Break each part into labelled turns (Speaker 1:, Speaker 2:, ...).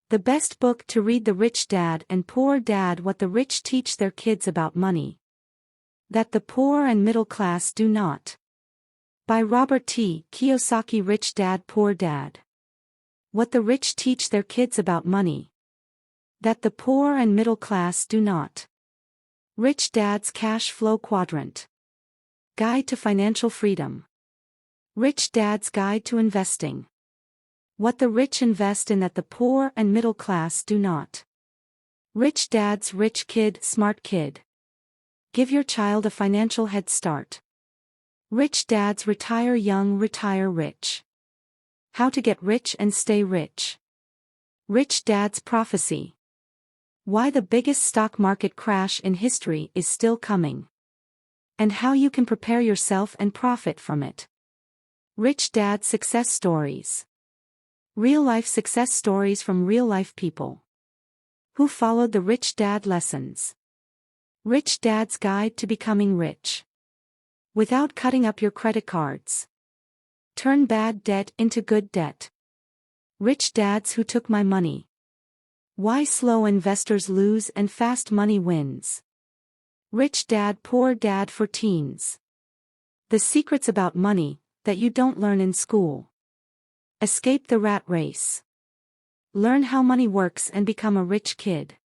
Speaker 1: The best book to read: The Rich Dad and Poor Dad, What the Rich Teach Their Kids About Money That the Poor and Middle Class Do Not. By Robert T Kiyosaki. Rich Dad, Poor Dad. What the Rich Teach Their Kids About Money That the Poor and Middle Class Do Not. Rich Dad's Cash Flow Quadrant. Guide to Financial Freedom. Rich Dad's Guide to Investing. What the rich invest in that the poor and middle class do not. Rich Dad's Rich Kid, Smart Kid. Give your child a financial head start. Rich Dad's Retire Young, Retire Rich. How to get rich and stay rich. Rich Dad's Prophecy. Why the biggest stock market crash in history is still coming. And how you can prepare yourself and profit from it. Rich Dad's Success Stories. Real-life success stories from real-life people who followed the Rich Dad lessons. Rich Dad's Guide to Becoming Rich without cutting up your credit cards. Turn bad debt into good debt. Rich Dads Who Took My Money. Why slow investors lose and fast money wins. Rich Dad, Poor Dad for teens. The secrets about money that you don't learn in school. Escape the rat race. Learn how money works and become a rich kid.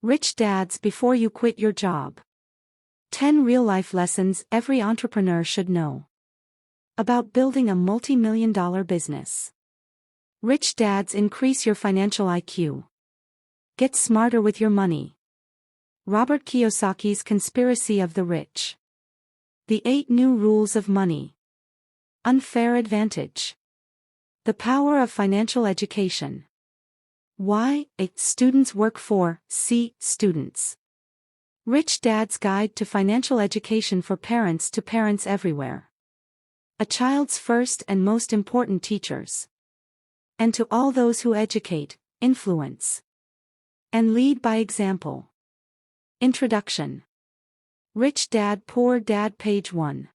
Speaker 1: Rich Dads Before You Quit Your Job. 10 real-life lessons every entrepreneur should know about building a multi-million-dollar business. Rich Dads Increase Your Financial IQ. Get smarter with your money. Robert Kiyosaki's Conspiracy of the Rich. The 8 New Rules of Money. Unfair Advantage. The Power of Financial Education. Why students work for students. Rich Dad's Guide to Financial Education for Parents to Parents Everywhere. A child's first and most important teachers. And to all those who educate, influence, and lead by example. Introduction. Rich Dad, Poor Dad, Page 1.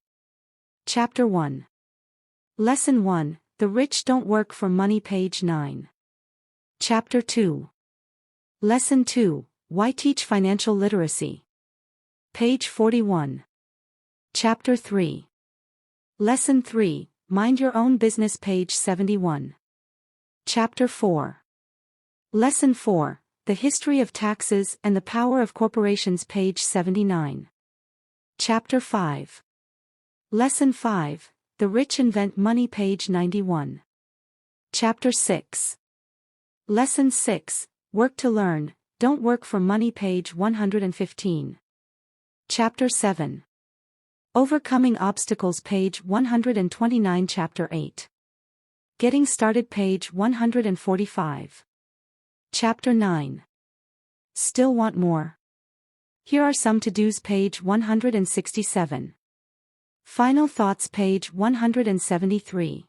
Speaker 1: Chapter 1. Lesson 1. The Rich Don't Work for Money, Page 9. Chapter 2. Lesson 2. Why Teach Financial Literacy? Page 41. Chapter 3. Lesson 3. Mind Your Own Business, Page 71. Chapter 4. Lesson 4. The History of Taxes and the Power of Corporations, Page 79. Chapter 5. Lesson 5. The Rich Invent Money, Page 91. Chapter 6. Lesson 6. Work to Learn, Don't Work for Money, Page 115. Chapter 7. Overcoming Obstacles, Page 129. Chapter 8. Getting Started, Page 145. Chapter 9. Still Want More? Here are some to-dos, Page 167. Final Thoughts, Page 173.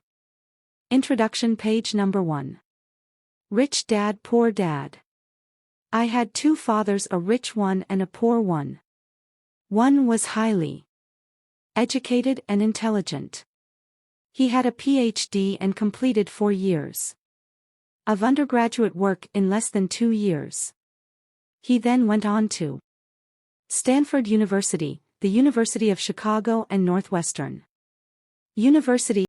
Speaker 1: Introduction, Page number 1. Rich Dad, Poor Dad. I had 2 fathers, a rich one and a poor one. One was highly educated and intelligent. He had a PhD and completed 4 years of undergraduate work in less than 2 years. He then went on to Stanford University, the University of Chicago, and Northwestern University.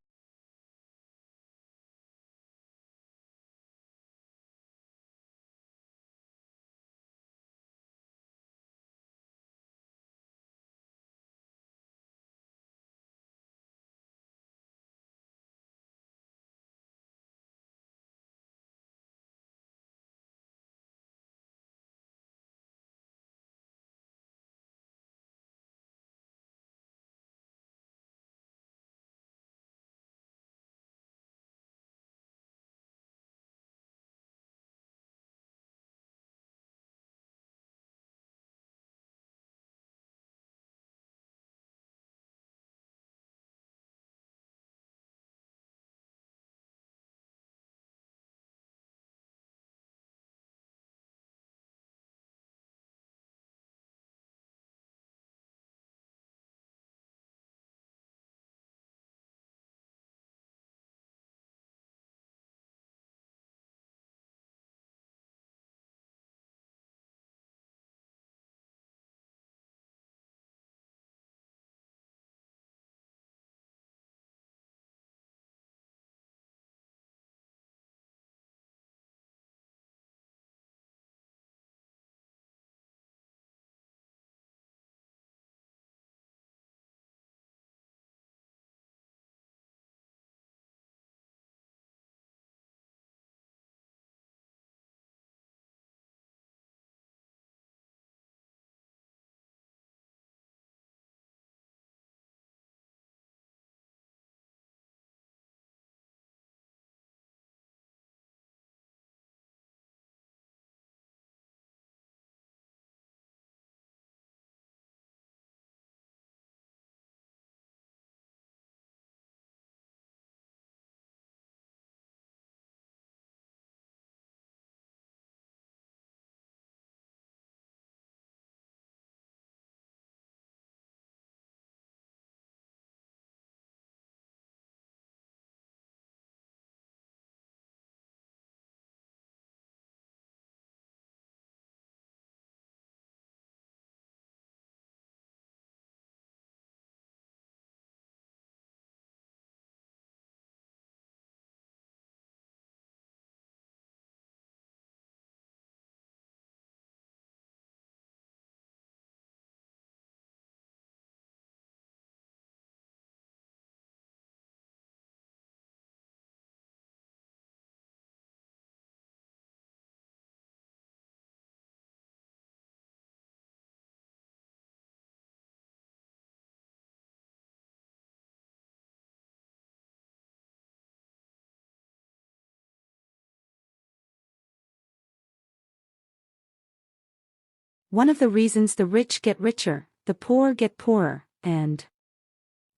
Speaker 1: One of the reasons the rich get richer, the poor get poorer, and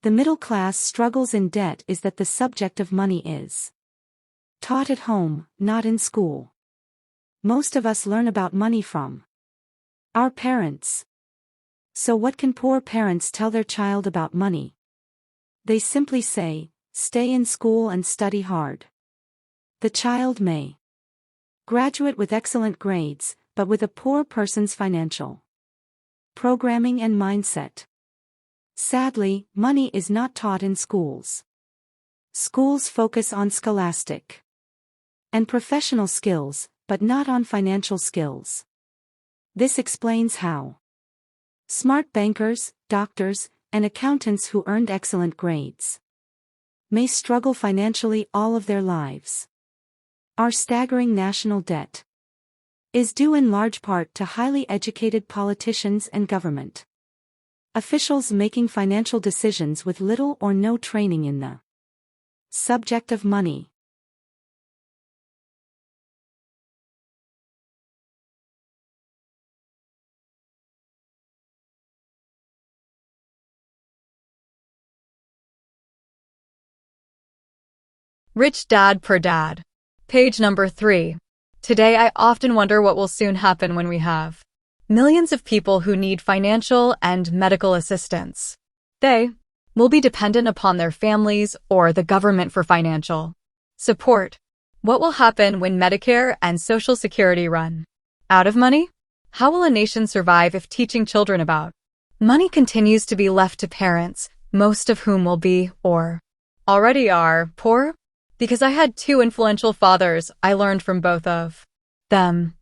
Speaker 1: the middle class struggles in debt is that the subject of money is taught at home, not in school. Most of us learn about money from our parents. So what can poor parents tell their child about money? They simply say, stay in school and study hard. The child may graduate with excellent grades, but with a poor person's financial programming and mindset. Sadly, money is not taught in schools. Schools focus on scholastic and professional skills, but not on financial skills. This explains how smart bankers, doctors, and accountants who earned excellent grades may struggle financially all of their lives. Our staggering national debt is due in large part to highly educated politicians and government officials making financial decisions with little or no training in the subject of money.
Speaker 2: Rich Dad Poor Dad. Page number 3. Today I often wonder what will soon happen when we have millions of people who need financial and medical assistance. They will be dependent upon their families or the government for financial support. What will happen when Medicare and Social Security run out of money? How will a nation survive if teaching children about money continues to be left to parents, most of whom will be, or already are, poor? Because I had two influential fathers, I learned from both of them.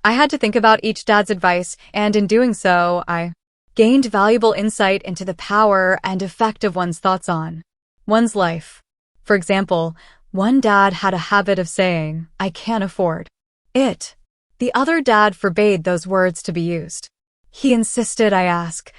Speaker 2: I had to think about each dad's advice, and in doing so, I gained valuable insight into the power and effect of one's thoughts on one's life. For example, one dad had a habit of saying, "I can't afford it." The other dad forbade those words to be used. He insisted I ask,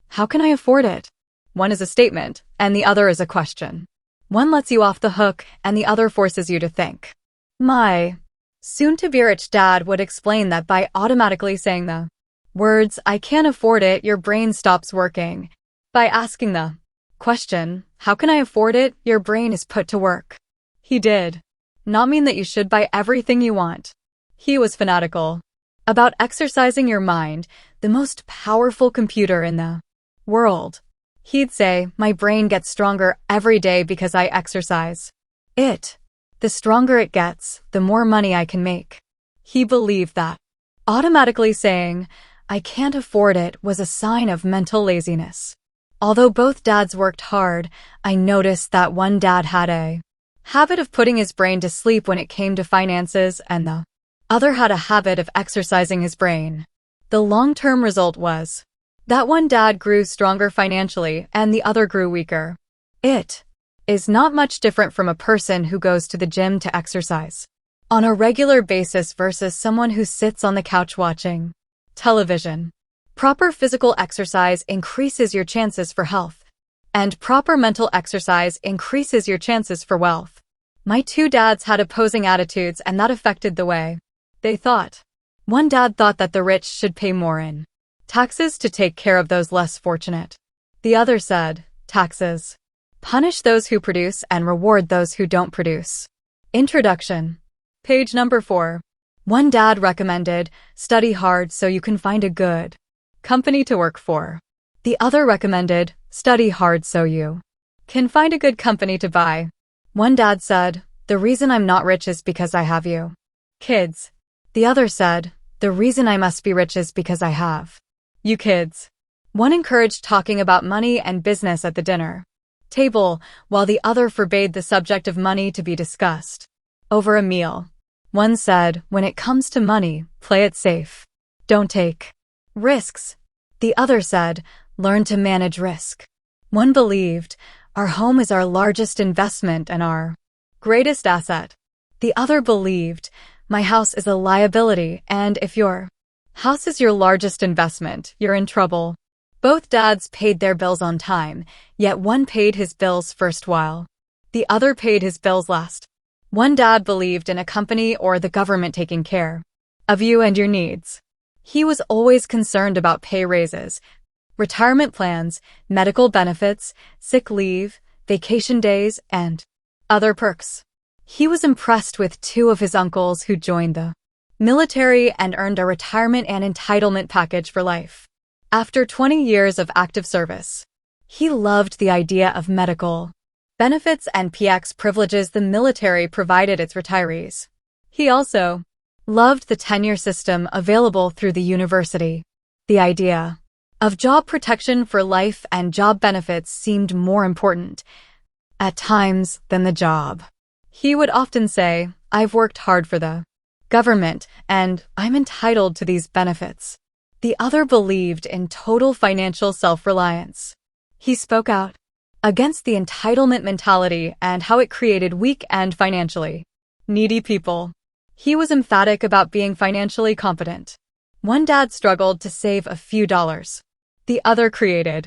Speaker 2: "How can I afford it?" One is a statement, and the other is a question. One lets you off the hook, and the other forces you to think. My soon-to-be rich dad would explain that by automatically saying the words, "I can't afford it," your brain stops working. By asking the question, "How can I afford it?" your brain is put to work. He did not mean that you should buy everything you want. He was fanatical about exercising your mind, the most powerful computer in the world. He'd say, "My brain gets stronger every day because I exercise it. The stronger it gets, the more money I can make." He believed that automatically saying, "I can't afford it," was a sign of mental laziness. Although both dads worked hard, I noticed that one dad had a habit of putting his brain to sleep when it came to finances, and the other had a habit of exercising his brain. The long-term result was that one dad grew stronger financially and the other grew weaker. It is not much different from a person who goes to the gym to exercise on a regular basis versus someone who sits on the couch watching television. Proper physical exercise increases your chances for health, and proper mental exercise increases your chances for wealth. My two dads had opposing attitudes, and that affected the way they thought. One dad thought that the rich should pay more in taxes to take care of those less fortunate. The other said, "Taxes punish those who produce and reward those who don't produce." Introduction. Page number 4. One dad recommended, "Study hard so you can find a good company to work for." The other recommended, "Study hard so you can find a good company to buy." One dad said, "The reason I'm not rich is because I have you kids." The other said, "The reason I must be rich is because I have you kids." One encouraged talking about money and business at the dinner table, while the other forbade the subject of money to be discussed over a meal. One said, "When it comes to money, play it safe. Don't take risks." The other said, "Learn to manage risk." One believed, "Our home is our largest investment and our greatest asset." The other believed, "My house is a liability, and if your house is your largest investment, you're in trouble." Both dads paid their bills on time, yet one paid his bills first while the other paid his bills last. One dad believed in a company or the government taking care of you and your needs. He was always concerned about pay raises, retirement plans, medical benefits, sick leave, vacation days, and other perks. He was impressed with two of his uncles who joined the military and earned a retirement and entitlement package for life. After 20 years of active service, he loved the idea of medical benefits and PX privileges the military provided its retirees. He also loved the tenure system available through the university. The idea of job protection for life and job benefits seemed more important, at times, than the job. He would often say, "I've worked hard for the government, and I'm entitled to these benefits." The other believed in total financial self-reliance. He spoke out against the entitlement mentality and how it created weak and financially needy people. He was emphatic about being financially competent. One dad struggled to save a few dollars. The other created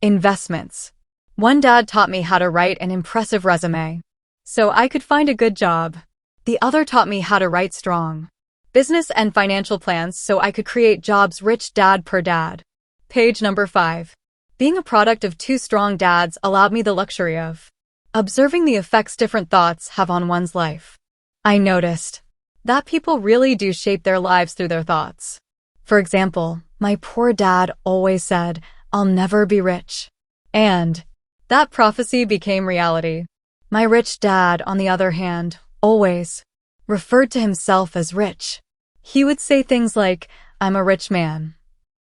Speaker 2: investments. One dad taught me how to write an impressive resume so I could find a good job. The other taught me how to write strong business and financial plans so I could create jobs. Rich Dad Poor Dad. Page number 5. Being a product of two strong dads allowed me the luxury of observing the effects different thoughts have on one's life. I noticed that people really do shape their lives through their thoughts. For example, my poor dad always said, "I'll never be rich." And that prophecy became reality. My rich dad, on the other hand, always referred to himself as rich. He would say things like, "I'm a rich man,"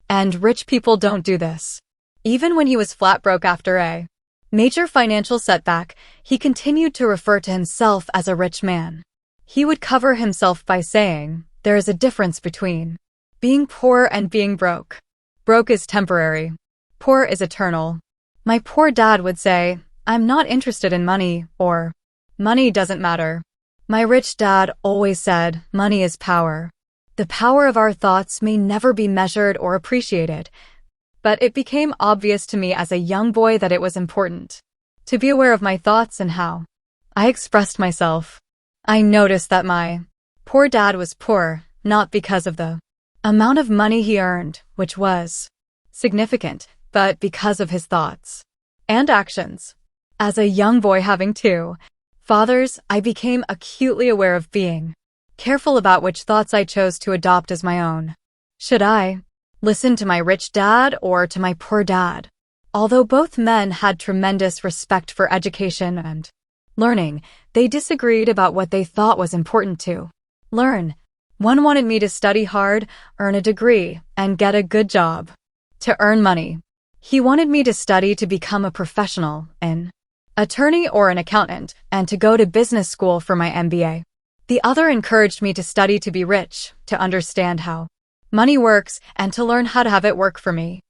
Speaker 2: and "rich people don't do this." Even when he was flat broke after a major financial setback, he continued to refer to himself as a rich man. He would cover himself by saying, "There is a difference between being poor and being broke. Broke is temporary. Poor is eternal." My poor dad would say, "I'm not interested in money," or "Money doesn't matter." My rich dad always said, "Money is power." The power of our thoughts may never be measured or appreciated, but it became obvious to me as a young boy that it was important to be aware of my thoughts and how I expressed myself. I noticed that my poor dad was poor, not because of the amount of money he earned, which was significant, but because of his thoughts and actions. As a young boy having two fathers, I became acutely aware of being careful about which thoughts I chose to adopt as my own. Should I listen to my rich dad or to my poor dad? Although both men had tremendous respect for education and learning, they disagreed about what they thought was important to learn. One wanted me to study hard, earn a degree, and get a good job to earn money. He wanted me to study to become a professional, an attorney or an accountant, and to go to business school for my MBA. The other encouraged me to study to be rich, to understand how money works, and to learn how to have it work for me.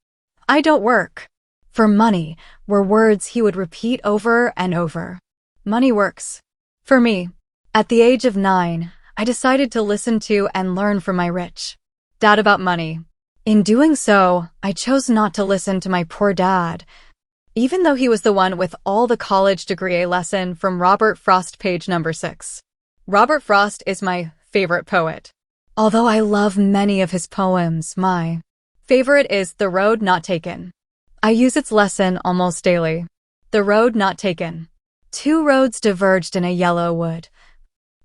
Speaker 2: "I don't work for money," were words he would repeat over and over. Money works for me. At the age of 9, I decided to listen to and learn from my rich dad about money. In doing so, I chose not to listen to my poor dad, even though he was the one with all the college degree. A lesson from Robert Frost. Page number 6. Robert Frost is my favorite poet. Although I love many of his poems, my favorite is The Road Not Taken. I use its lesson almost daily. The road not taken. Two roads diverged in a yellow wood,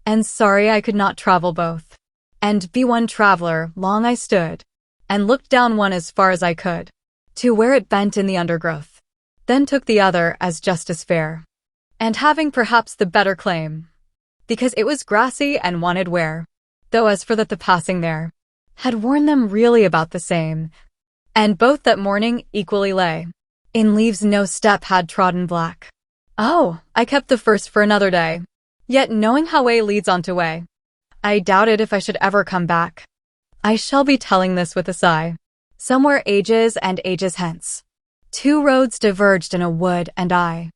Speaker 2: and sorry I could not travel both. And be one traveler, long I stood, and looked down one as far as I could, to where it bent in the undergrowth. Then took the other as just as fair, and having perhaps the better claim, because it was grassy and wanted wear. Though as for that the passing there had worn them really about the same, and both that morning equally lay in leaves no step had trodden black. Oh, I kept the first for another day, yet knowing how way leads on to way, I doubted if I should ever come back. I shall be telling this with a sigh. Somewhere ages and ages hence, two roads diverged in a wood, and I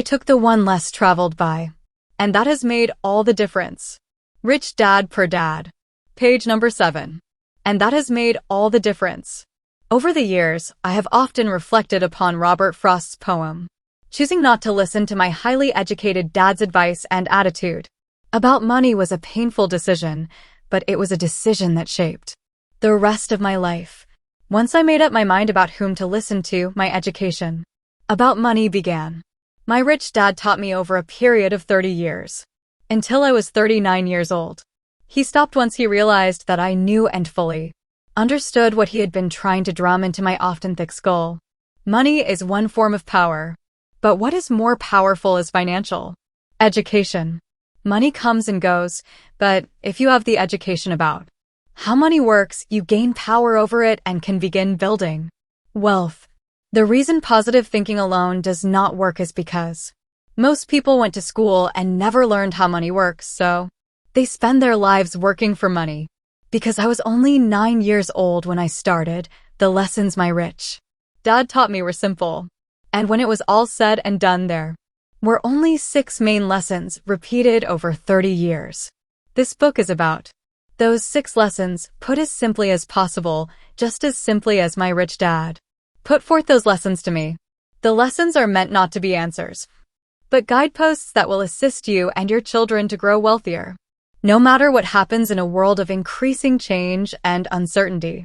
Speaker 2: took the one less traveled by, and that has made all the difference. Rich Dad Poor Dad. Page number 7. And that has made all the difference. Over the years, I have often reflected upon Robert Frost's poem. Choosing not to listen to my highly educated dad's advice and attitude about money was a painful decision, but it was a decision that shaped The rest of my life. Once I made up my mind about whom to listen to, my education about money began. My rich dad taught me over a period of 30 years. Until I was 39 years old. He stopped once he realized that I knew and fully understood what he had been trying to drum into my often thick skull. Money is one form of power. But what is more powerful is financial education. Money comes and goes, but if you have the education about how money works, you gain power over it and can begin building wealth. The reason positive thinking alone does not work is because most people went to school and never learned how money works, so they spend their lives working for money. Because I was only 9 years old when I started, the lessons my rich dad taught me were simple. And when it was all said and done, there were only 6 main lessons repeated over 30 years. This book is about those 6 lessons, put as simply as possible, just as simply as my rich dad put forth those lessons to me. The lessons are meant not to be answers, but guideposts that will assist you and your children to grow wealthier, no matter what happens in a world of increasing change and uncertainty.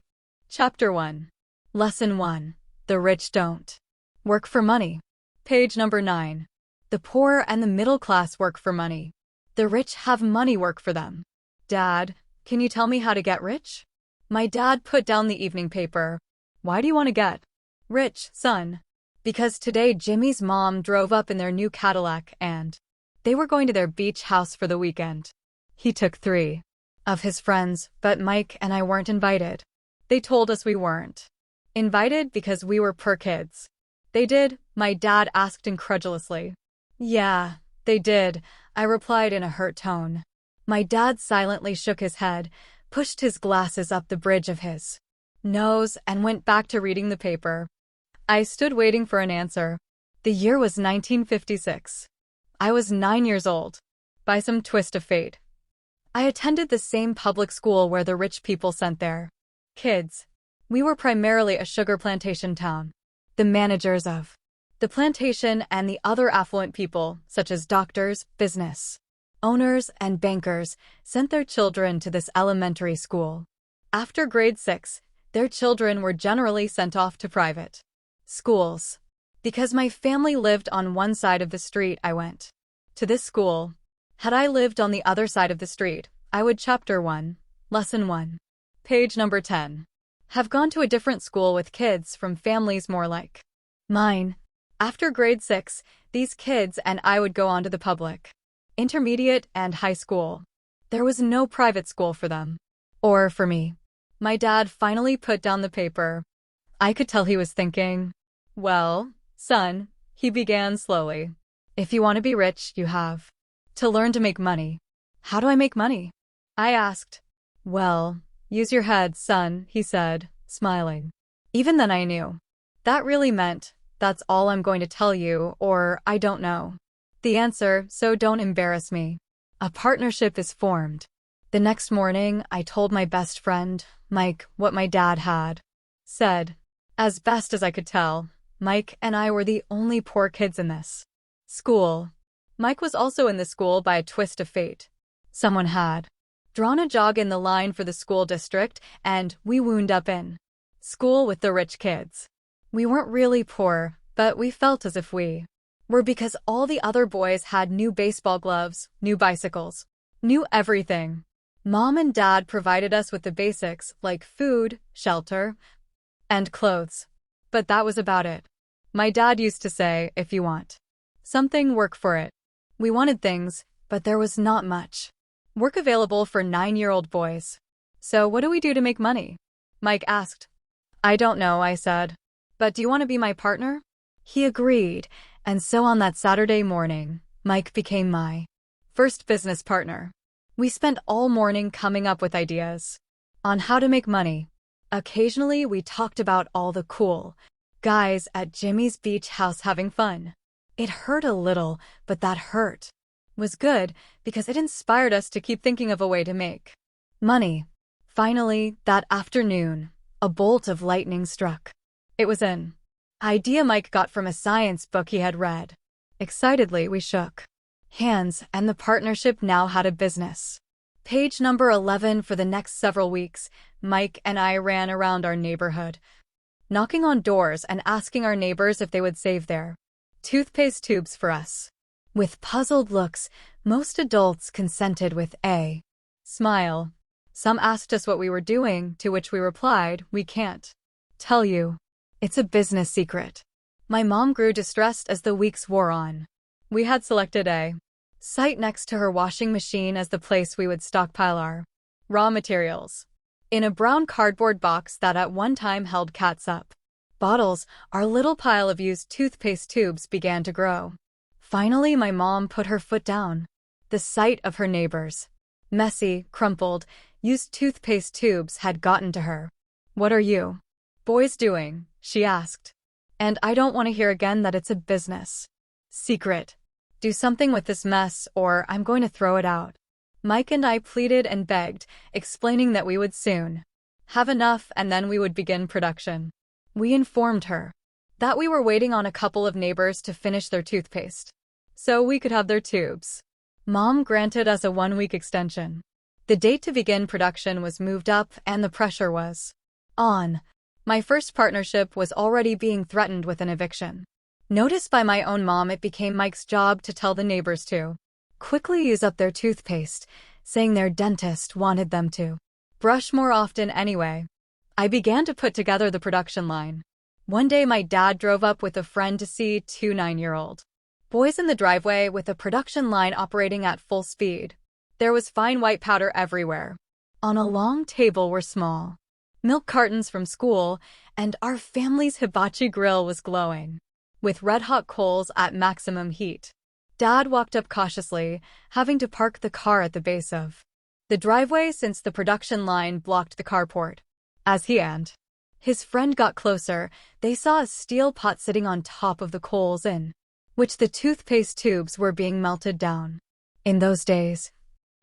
Speaker 2: Chapter 1. Lesson 1. The rich don't work for money. Page number 9. The poor and the middle class work for money. The rich have money work for them. Dad, can you tell me how to get rich? My dad put down the evening paper. Why do you want to get rich, son? Because today Jimmy's mom drove up in their new Cadillac and they were going to their beach house for the weekend. He took 3 of his friends, but Mike and I weren't invited. They told us we weren't invited because we were poor kids. They did? My dad asked incredulously. Yeah, they did, I replied in a hurt tone. My dad silently shook his head, pushed his glasses up the bridge of his nose, and went back to reading the paper. I stood waiting for an answer. The year was 1956. I was 9 years old. By some twist of fate, I attended the same public school where the rich people sent their kids. We were primarily a sugar plantation town. The managers of the plantation and the other affluent people, such as doctors, business owners, and bankers, sent their children to this elementary school. After grade 6, their children were generally sent off to private schools. Because my family lived on one side of the street, I went to this school. Had I lived on the other side of the street, I would Chapter 1, Lesson 1. Page number 10. Have gone to a different school with kids from families more like mine. After grade 6, these kids and I would go on to the public, intermediate, and high school. There was no private school for them. Or for me. My dad finally put down the paper. I could tell he was thinking. Well, son, he began slowly. If you want to be rich, you have to learn to make money. How do I make money? I asked. Well, use your head, son, he said, smiling. Even then I knew. That really meant, that's all I'm going to tell you, or I don't know the answer, so don't embarrass me. A partnership is formed. The next morning, I told my best friend, Mike, what my dad had said. As best as I could tell, Mike and I were the only poor kids in this school. Mike was also in the school by a twist of fate. Someone had drawn a jog in the line for the school district, and we wound up in school with the rich kids. We weren't really poor, but we felt as if we were, because all the other boys had new baseball gloves, new bicycles, new everything. Mom and Dad provided us with the basics like food, shelter, and clothes. But that was about it. My dad used to say, if you want something, work for it. We wanted things, but there was not much work available for 9-year-old boys. So what do we do to make money? Mike asked. I don't know, I said. But do you want to be my partner? He agreed, and so on that Saturday morning, Mike became my first business partner. We spent all morning coming up with ideas on how to make money. Occasionally, we talked about all the cool guys at Jimmy's beach house having fun. It hurt a little, but that hurt was good because it inspired us to keep thinking of a way to make money. Finally, that afternoon, a bolt of lightning struck. It was an idea Mike got from a science book he had read. Excitedly, we shook hands, and the partnership now had a business Page number 11. For the next several weeks, Mike and I ran around our neighborhood, knocking on doors and asking our neighbors if they would save their toothpaste tubes for us. With puzzled looks, most adults consented with a smile. Some asked us what we were doing, to which we replied, "We can't tell you. It's a business secret." My mom grew distressed as the weeks wore on. We had selected a site next to her washing machine as the place we would stockpile our raw materials. In a brown cardboard box that at one time held catsup bottles, our little pile of used toothpaste tubes began to grow. Finally, my mom put her foot down. The sight of her neighbors' messy, crumpled, used toothpaste tubes had gotten to her. "What are you boys doing?" she asked. "And I don't want to hear again that it's a business secret. Do something with this mess or I'm going to throw it out." Mike and I pleaded and begged, explaining that we would soon have enough and then we would begin production. We informed her that we were waiting on a couple of neighbors to finish their toothpaste, so we could have their tubes. Mom granted us a 1-week extension. The date to begin production was moved up and the pressure was on. My first partnership was already being threatened with an eviction. Noticed by my own mom, it became Mike's job to tell the neighbors to quickly use up their toothpaste, saying their dentist wanted them to brush more often anyway. I began to put together the production line. One day my dad drove up with a friend to see 2 9-year-old boys in the driveway with a production line operating at full speed. There was fine white powder everywhere. On a long table were small milk cartons from school, and our family's hibachi grill was glowing with red-hot coals at maximum heat. Dad walked up cautiously, having to park the car at the base of the driveway since the production line blocked the carport. As he and his friend got closer, they saw a steel pot sitting on top of the coals in which the toothpaste tubes were being melted down. In those days,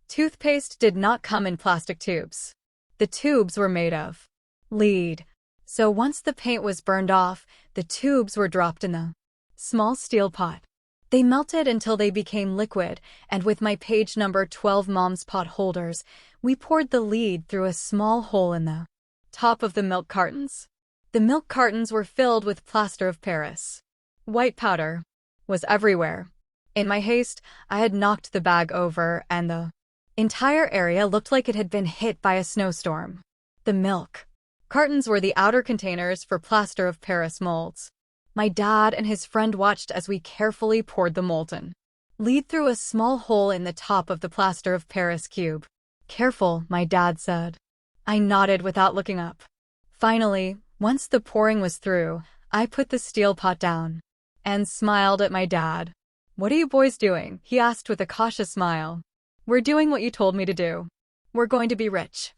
Speaker 2: toothpaste did not come in plastic tubes. The tubes were made of lead. So once the paint was burned off, the tubes were dropped in the small steel pot. They melted until they became liquid, and with my page number 12 mom's pot holders, we poured the lead through a small hole in the top of the milk cartons. The milk cartons were filled with plaster of Paris. White powder was everywhere. In my haste, I had knocked the bag over, and the entire area looked like it had been hit by a snowstorm. The milk cartons were the outer containers for plaster of Paris molds. My dad and his friend watched as we carefully poured the molten lead through a small hole in the top of the plaster of Paris cube. "Careful," my dad said. I nodded without looking up. Finally, once the pouring was through, I put the steel pot down and smiled at my dad. "What are you boys doing?" he asked with a cautious smile. "We're doing what you told me to do. We're going to be rich,"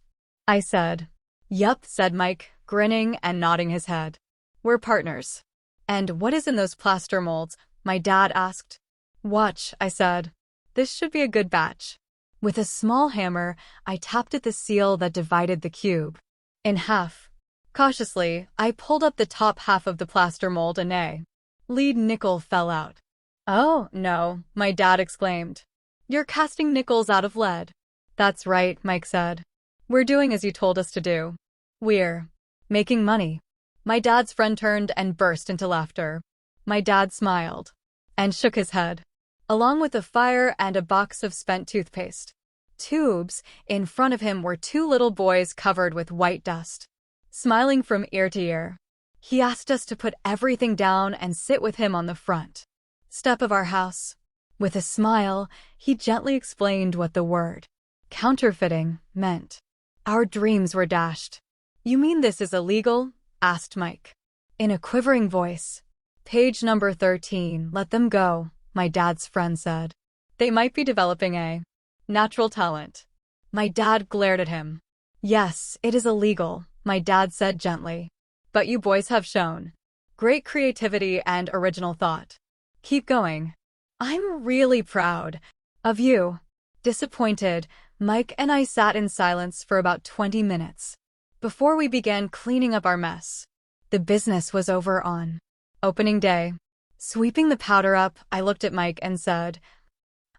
Speaker 2: I said. "Yup," said Mike, grinning and nodding his head. "We're partners." "And what is in those plaster molds?" my dad asked. "Watch," I said. "This should be a good batch." With a small hammer, I tapped at the seal that divided the cube in half. Cautiously, I pulled up the top half of the plaster mold and a lead nickel fell out. "Oh, no," my dad exclaimed. "You're casting nickels out of lead." "That's right," Mike said. "We're doing as you told us to do. We're making money." My dad's friend turned and burst into laughter. My dad smiled and shook his head. Along with a fire and a box of spent toothpaste tubes, in front of him were 2 little boys covered with white dust, smiling from ear to ear. He asked us to put everything down and sit with him on the front step of our house. With a smile, he gently explained what the word counterfeiting meant. Our dreams were dashed. "You mean this is illegal?" asked Mike, in a quivering voice. Page number 13. "Let them go," my dad's friend said. "They might be developing a natural talent." My dad glared at him. "Yes, it is illegal," my dad said gently. "But you boys have shown great creativity and original thought. Keep going. I'm really proud of you." Disappointed, Mike and I sat in silence for about 20 minutes before we began cleaning up our mess. The business was over on opening day. Sweeping the powder up, I looked at Mike and said,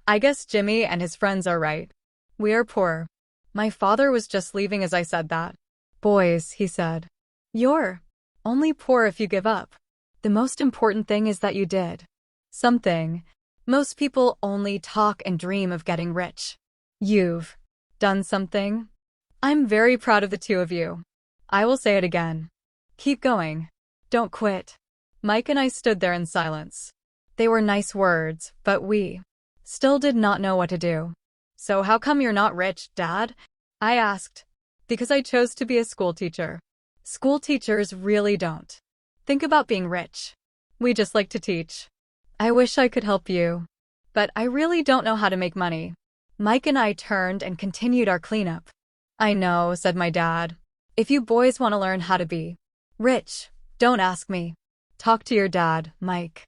Speaker 2: "I guess Jimmy and his friends are right. We are poor. My father was just leaving as I said that. Boys, he said. You're only poor if you give up. The most important thing is that you did something. Most people only talk and dream of getting rich. You've done something. I'm very proud of the two of you. I will say it again. Keep going. Don't quit. Mike and I stood there in silence. They were nice words, but we still did not know what to do. So how come you're not rich, Dad? I asked. Because I chose to be a school teacher. School teachers really don't think about being rich. We just like to teach. I wish I could help you, but I really don't know how to make money. Mike and I turned and continued our cleanup. I know, said my dad. If you boys want to learn how to be rich, don't ask me. Talk to your dad, Mike.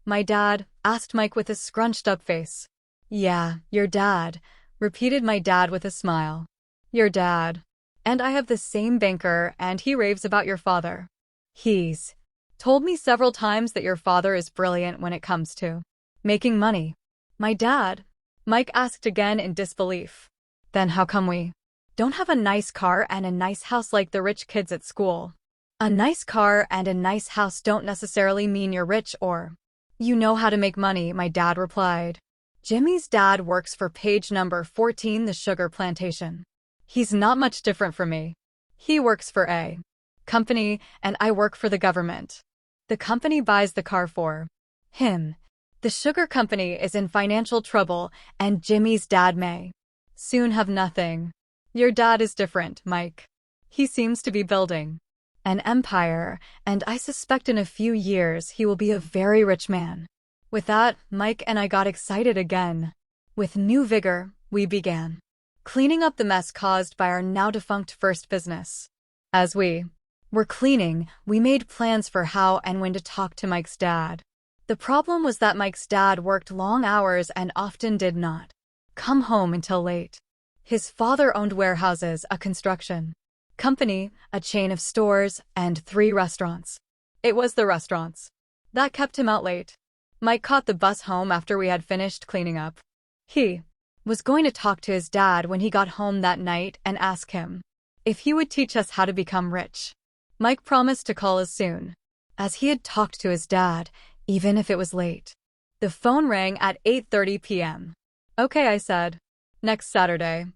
Speaker 2: My dad asked Mike with a scrunched up face. Yeah, your dad, repeated my dad with a smile. Your dad. And I have the same banker, and he raves about your father. He's told me several times that your father is brilliant when it comes to making money. My dad, Mike asked again in disbelief. Then how come we don't have a nice car and a nice house like the rich kids at school? A nice car and a nice house don't necessarily mean you're rich or you know how to make money, my dad replied. Jimmy's dad works for page number 14, the sugar plantation. He's not much different from me. He works for a company, and I work for the government. The company buys the car for him. The sugar company is in financial trouble, and Jimmy's dad may soon have nothing. Your dad is different, Mike. He seems to be building an empire, and I suspect in a few years he will be a very rich man. With that, Mike and I got excited again. With new vigor, we began cleaning up the mess caused by our now-defunct first business. As we were cleaning, we made plans for how and when to talk to Mike's dad. The problem was that Mike's dad worked long hours and often did not come home until late. His father owned warehouses, a construction company, a chain of stores, and 3 restaurants. It was the restaurants that kept him out late. Mike caught the bus home after we had finished cleaning up. He was going to talk to his dad when he got home that night and ask him if he would teach us how to become rich. Mike promised to call us soon, as he had talked to his dad, even if it was late. The phone rang at 8:30 p.m. Okay, I said. Next Saturday.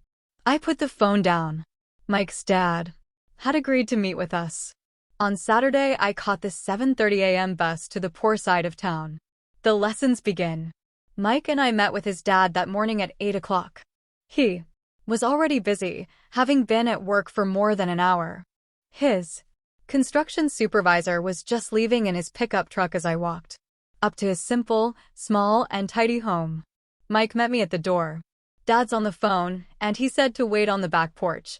Speaker 2: I put the phone down. Mike's dad had agreed to meet with us. On Saturday, I caught the 7:30 a.m. bus to the poor side of town. The lessons begin. Mike and I met with his dad that morning at 8 o'clock. He was already busy, having been at work for more than an hour. His construction supervisor was just leaving in his pickup truck as I walked up to his simple, small, and tidy home. Mike met me at the door. Dad's on the phone, and he said to wait on the back porch,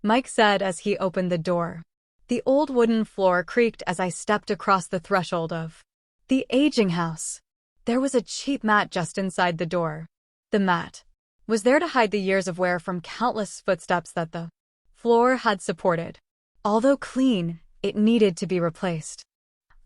Speaker 2: Mike said as he opened the door. The old wooden floor creaked as I stepped across the threshold of the aging house. There was a cheap mat just inside the door. The mat was there to hide the years of wear from countless footsteps that the floor had supported. Although clean, it needed to be replaced.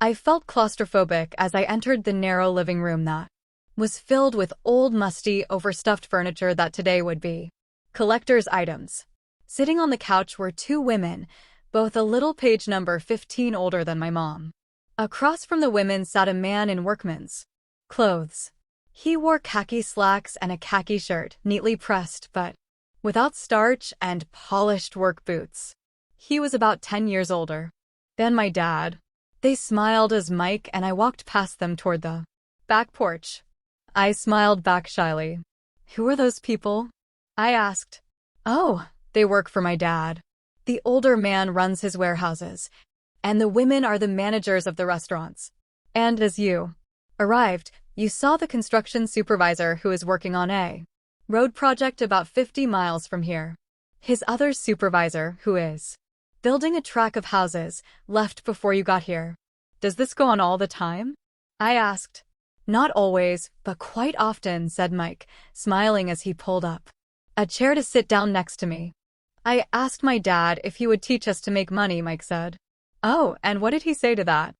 Speaker 2: I felt claustrophobic as I entered the narrow living room that was filled with old, musty, overstuffed furniture that today would be collector's items. Sitting on the couch were 2 women, both a little page number 15 older than my mom. Across from the women sat a man in workman's clothes. He wore khaki slacks and a khaki shirt, neatly pressed but without starch, and polished work boots. He was about 10 years older than my dad. They smiled as Mike and I walked past them toward the back porch. I smiled back shyly. Who are those people? I asked. Oh, they work for my dad. The older man runs his warehouses, and the women are the managers of the restaurants. And as you arrived, you saw the construction supervisor who is working on a road project about 50 miles from here. His other supervisor, who is building a track of houses, left before you got here. Does this go on all the time? I asked. Not always, but quite often, said Mike, smiling as he pulled up a chair to sit down next to me. I asked my dad if he would teach us to make money, Mike said. Oh, and what did he say to that?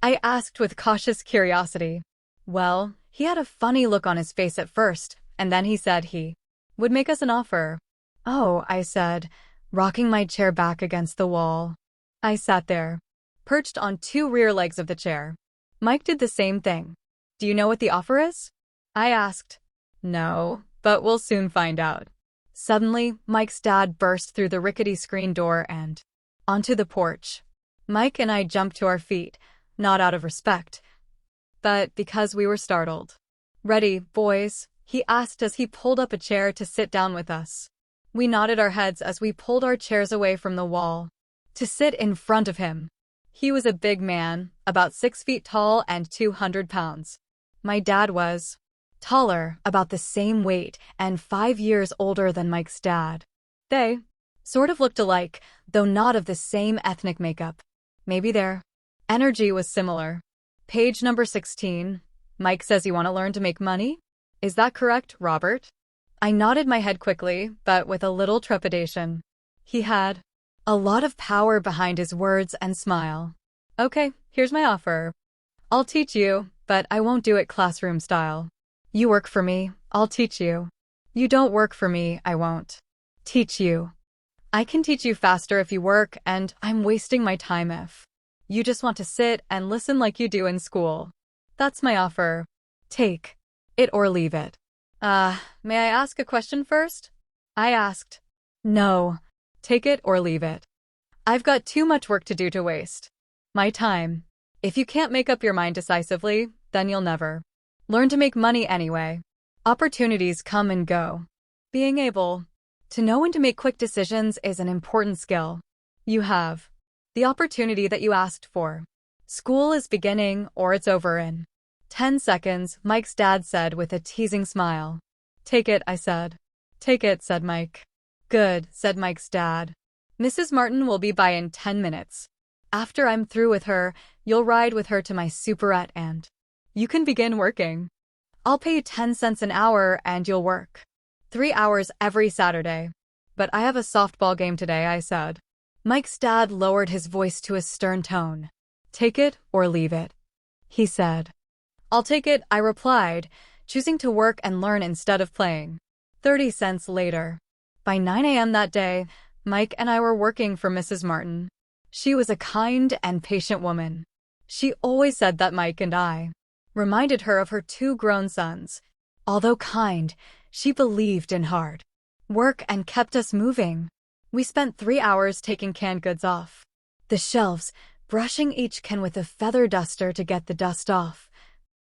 Speaker 2: I asked with cautious curiosity. Well, he had a funny look on his face at first, and then he said he would make us an offer. Oh, I said, rocking my chair back against the wall. I sat there, perched on two rear legs of the chair. Mike did the same thing. Do you know what the offer is? I asked. No, but we'll soon find out. Suddenly, Mike's dad burst through the rickety screen door and onto the porch. Mike and I jumped to our feet, not out of respect, but because we were startled. Ready, boys? He asked as he pulled up a chair to sit down with us. We nodded our heads as we pulled our chairs away from the wall to sit in front of him. He was a big man, about 6 feet tall and 200 pounds. My dad was taller, about the same weight, and 5 years older than Mike's dad. They sort of looked alike, though not of the same ethnic makeup. Maybe their energy was similar. Page number 16. Mike says you want to learn to make money? Is that correct, Robert? I nodded my head quickly, but with a little trepidation. He had a lot of power behind his words and smile. Okay, here's my offer. I'll teach you, but I won't do it classroom style. You work for me, I'll teach you. You don't work for me, I won't teach you. I can teach you faster if you work, and I'm wasting my time if you just want to sit and listen like you do in school. That's my offer. Take it or leave it. May I ask a question first? I asked. No. Take it or leave it. I've got too much work to do to waste my time. If you can't make up your mind decisively, then you'll never learn to make money anyway. Opportunities come and go. Being able to know when to make quick decisions is an important skill. You have the opportunity that you asked for. School is beginning or it's over in 10 seconds, Mike's dad said with a teasing smile. Take it, I said. Take it, said Mike. Good, said Mike's dad. Mrs. Martin will be by in 10 minutes. After I'm through with her, you'll ride with her to my superette and you can begin working. I'll pay you 10 cents an hour and you'll work 3 hours every Saturday. But I have a softball game today, I said. Mike's dad lowered his voice to a stern tone. Take it or leave it, he said. I'll take it, I replied, choosing to work and learn instead of playing. 30 cents later. By 9 a.m. that day, Mike and I were working for Mrs. Martin. She was a kind and patient woman. She always said that Mike and I reminded her of her 2 grown sons. Although kind, she believed in hard work and kept us moving. We spent 3 hours taking canned goods off the shelves, brushing each can with a feather duster to get the dust off,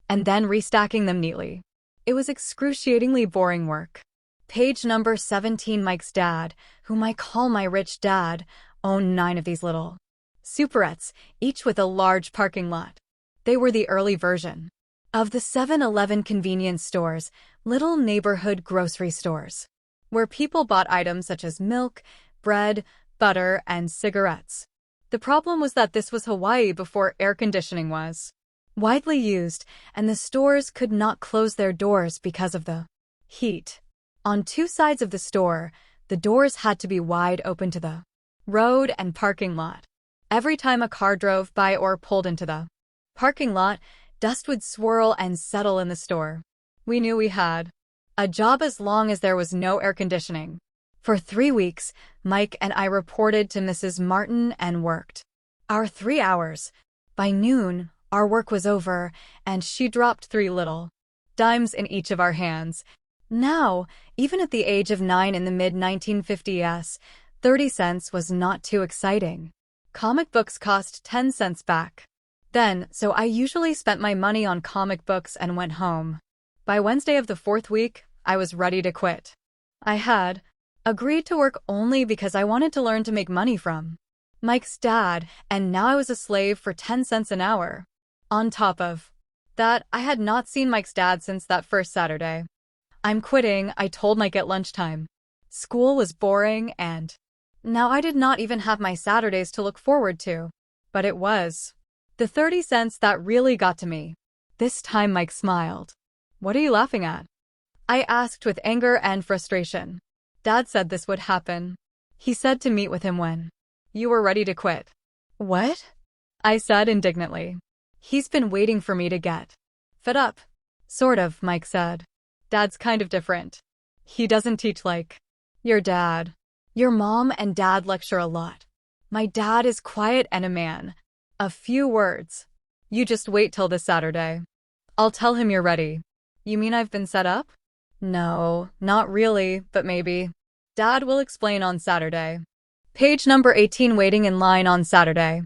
Speaker 2: and then restacking them neatly. It was excruciatingly boring work. Page number 17. Mike's dad, whom I call my rich dad, owned 9 of these little superettes, each with a large parking lot. They were the early version of the 7-Eleven convenience stores, little neighborhood grocery stores, where people bought items such as milk, bread, butter, and cigarettes. The problem was that this was Hawaii before air conditioning was widely used, and the stores could not close their doors because of the heat. On 2 sides of the store, the doors had to be wide open to the road and parking lot. Every time a car drove by or pulled into the parking lot, dust would swirl and settle in the store. We knew we had a job as long as there was no air conditioning. For 3 weeks, Mike and I reported to Mrs. Martin and worked our 3 hours. By noon, our work was over, and she dropped 3 little dimes in each of our hands. Now, even at the age of 9 in the mid-1950s, 30 cents was not too exciting. Comic books cost 10 cents back then, so I usually spent my money on comic books and went home. By Wednesday of the 4th week, I was ready to quit. I had agreed to work only because I wanted to learn to make money from Mike's dad, and now I was a slave for 10 cents an hour. On top of that, I had not seen Mike's dad since that first Saturday. I'm quitting, I told Mike at lunchtime. School was boring, and now I did not even have my Saturdays to look forward to. But it was the 30 cents that really got to me. This time Mike smiled. What are you laughing at? I asked with anger and frustration. Dad said this would happen. He said to meet with him when you were ready to quit. What? I said indignantly. He's been waiting for me to get fed up. Sort of, Mike said. Dad's kind of different. He doesn't teach like Your dad. Your mom and dad lecture a lot. My dad is quiet and a man. A few words. You just wait till this Saturday. I'll tell him you're ready. You mean I've been set up? No, not really, but maybe. Dad will explain on Saturday. Page number 18, waiting in line on Saturday.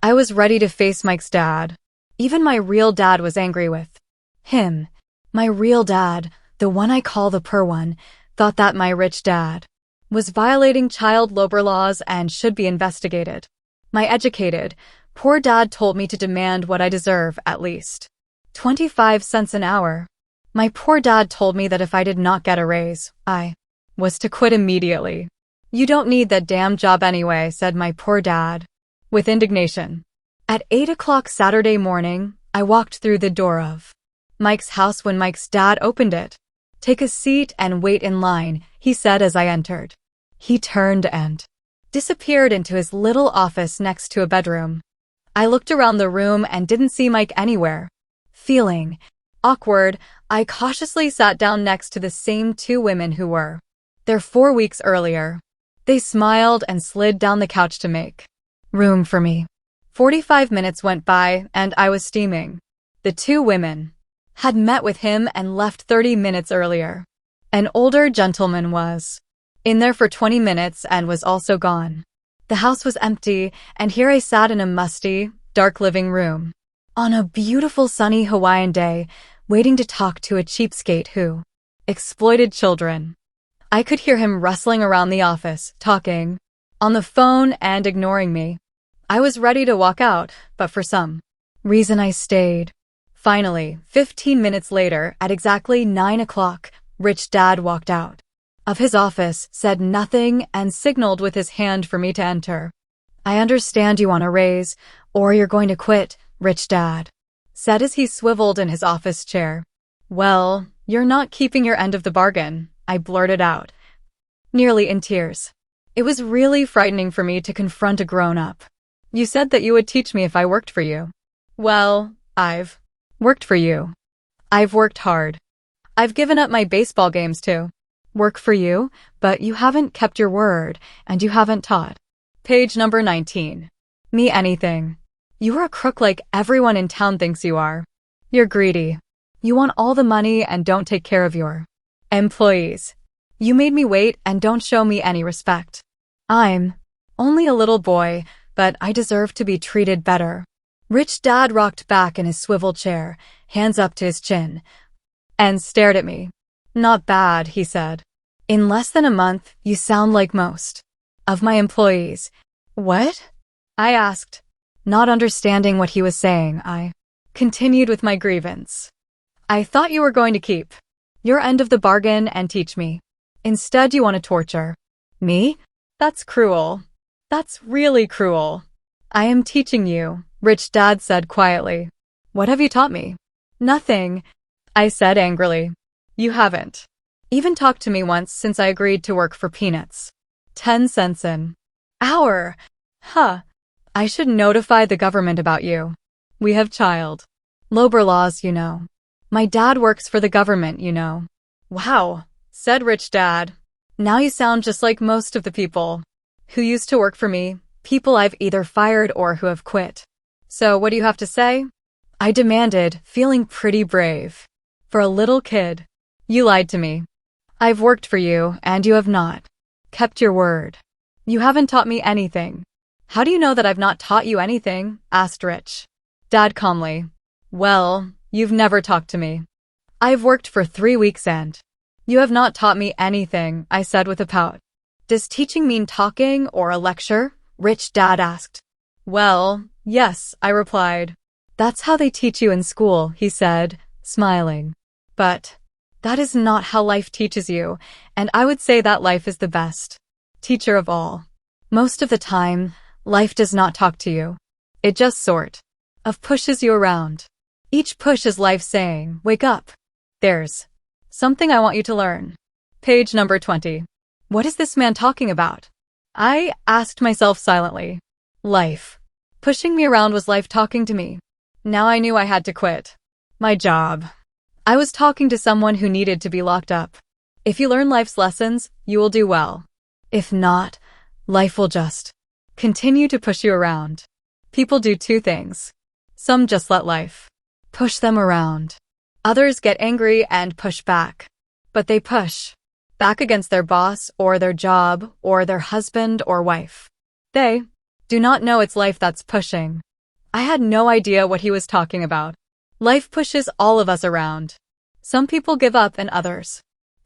Speaker 2: I was ready to face Mike's dad. Even my real dad was angry with him. My real dad, the one I call the poor one, thought that my rich dad was violating child labor laws and should be investigated. My educated, poor dad told me to demand what I deserve, at least 25 cents an hour. My poor dad told me that if I did not get a raise, I was to quit immediately. You don't need that damn job anyway, said my poor dad, with indignation. At 8 o'clock Saturday morning, I walked through the door of Mike's house when Mike's dad opened it. Take a seat and wait in line, he said as I entered. He turned and disappeared into his little office next to a bedroom. I looked around the room and didn't see Mike anywhere. Feeling awkward, I cautiously sat down next to the same two women who were there 4 weeks earlier. They smiled and slid down the couch to make room for me. 45 minutes went by and I was steaming. The two women had met with him and left 30 minutes earlier. An older gentleman was in there for 20 minutes and was also gone. The house was empty, and here I sat in a musty, dark living room on a beautiful sunny Hawaiian day, waiting to talk to a cheapskate who exploited children. I could hear him rustling around the office, talking on the phone and ignoring me. I was ready to walk out, but for some reason I stayed. Finally, 15 minutes later, at exactly 9 o'clock, Rich Dad walked out of his office, said nothing, and signaled with his hand for me to enter. I understand you want a raise, or you're going to quit, Rich Dad said as he swiveled in his office chair. Well, you're not keeping your end of the bargain, I blurted out, nearly in tears. It was really frightening for me to confront a grown-up. You said that you would teach me if I worked for you. Well, I've worked for you. I've worked hard. I've given up my baseball games too. Work for you, but you haven't kept your word, and you haven't taught. Page number 19. Me anything. You are a crook like everyone in town thinks you are. You're greedy. You want all the money and don't take care of your employees. You made me wait and don't show me any respect. I'm only a little boy, but I deserve to be treated better. Rich Dad rocked back in his swivel chair, hands up to his chin, and stared at me. Not bad, he said. In less than a month, you sound like most of my employees. What? I asked, not understanding what he was saying. I continued with my grievance. I thought you were going to keep your end of the bargain and teach me. Instead, you want to torture me? That's cruel. That's really cruel. I am teaching you, Rich Dad said quietly. What have you taught me? Nothing, I said angrily. You haven't even talked to me once since I agreed to work for peanuts. 10 cents an hour. Huh. I should notify the government about you. We have child labor laws, you know. My dad works for the government, you know. Wow, said Rich Dad. Now you sound just like most of the people who used to work for me, people I've either fired or who have quit. So what do you have to say? I demanded, feeling pretty brave. For a little kid. You lied to me. I've worked for you, and you have not kept your word. You haven't taught me anything. How do you know that I've not taught you anything? Asked Rich Dad calmly. Well, you've never talked to me. I've worked for 3 weeks and you have not taught me anything, I said with a pout. Does teaching mean talking or a lecture? Rich Dad asked. Well, yes, I replied. That's how they teach you in school, he said, smiling. But that is not how life teaches you, and I would say that life is the best teacher of all. Most of the time, life does not talk to you. It just sort of pushes you around. Each push is life saying, wake up. There's something I want you to learn. Page number 20. What is this man talking about? I asked myself silently. Life. Pushing me around was life talking to me. Now I knew I had to quit my job. I was talking to someone who needed to be locked up. If you learn life's lessons, you will do well. If not, life will just continue to push you around. People do two things. Some just let life push them around. Others get angry and push back. But they push back against their boss or their job or their husband or wife. They do not know it's life that's pushing. I had no idea what he was talking about. Life pushes all of us around. Some people give up and others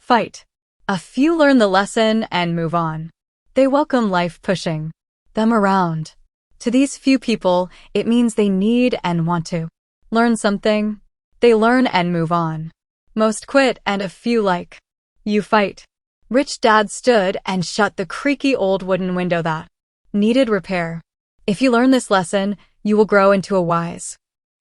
Speaker 2: fight. A few learn the lesson and move on. They welcome life pushing them around. To these few people, it means they need and want to learn something. They learn and move on. Most quit and a few like you fight. Rich Dad stood and shut the creaky old wooden window that needed repair. If you learn this lesson, you will grow into a wise,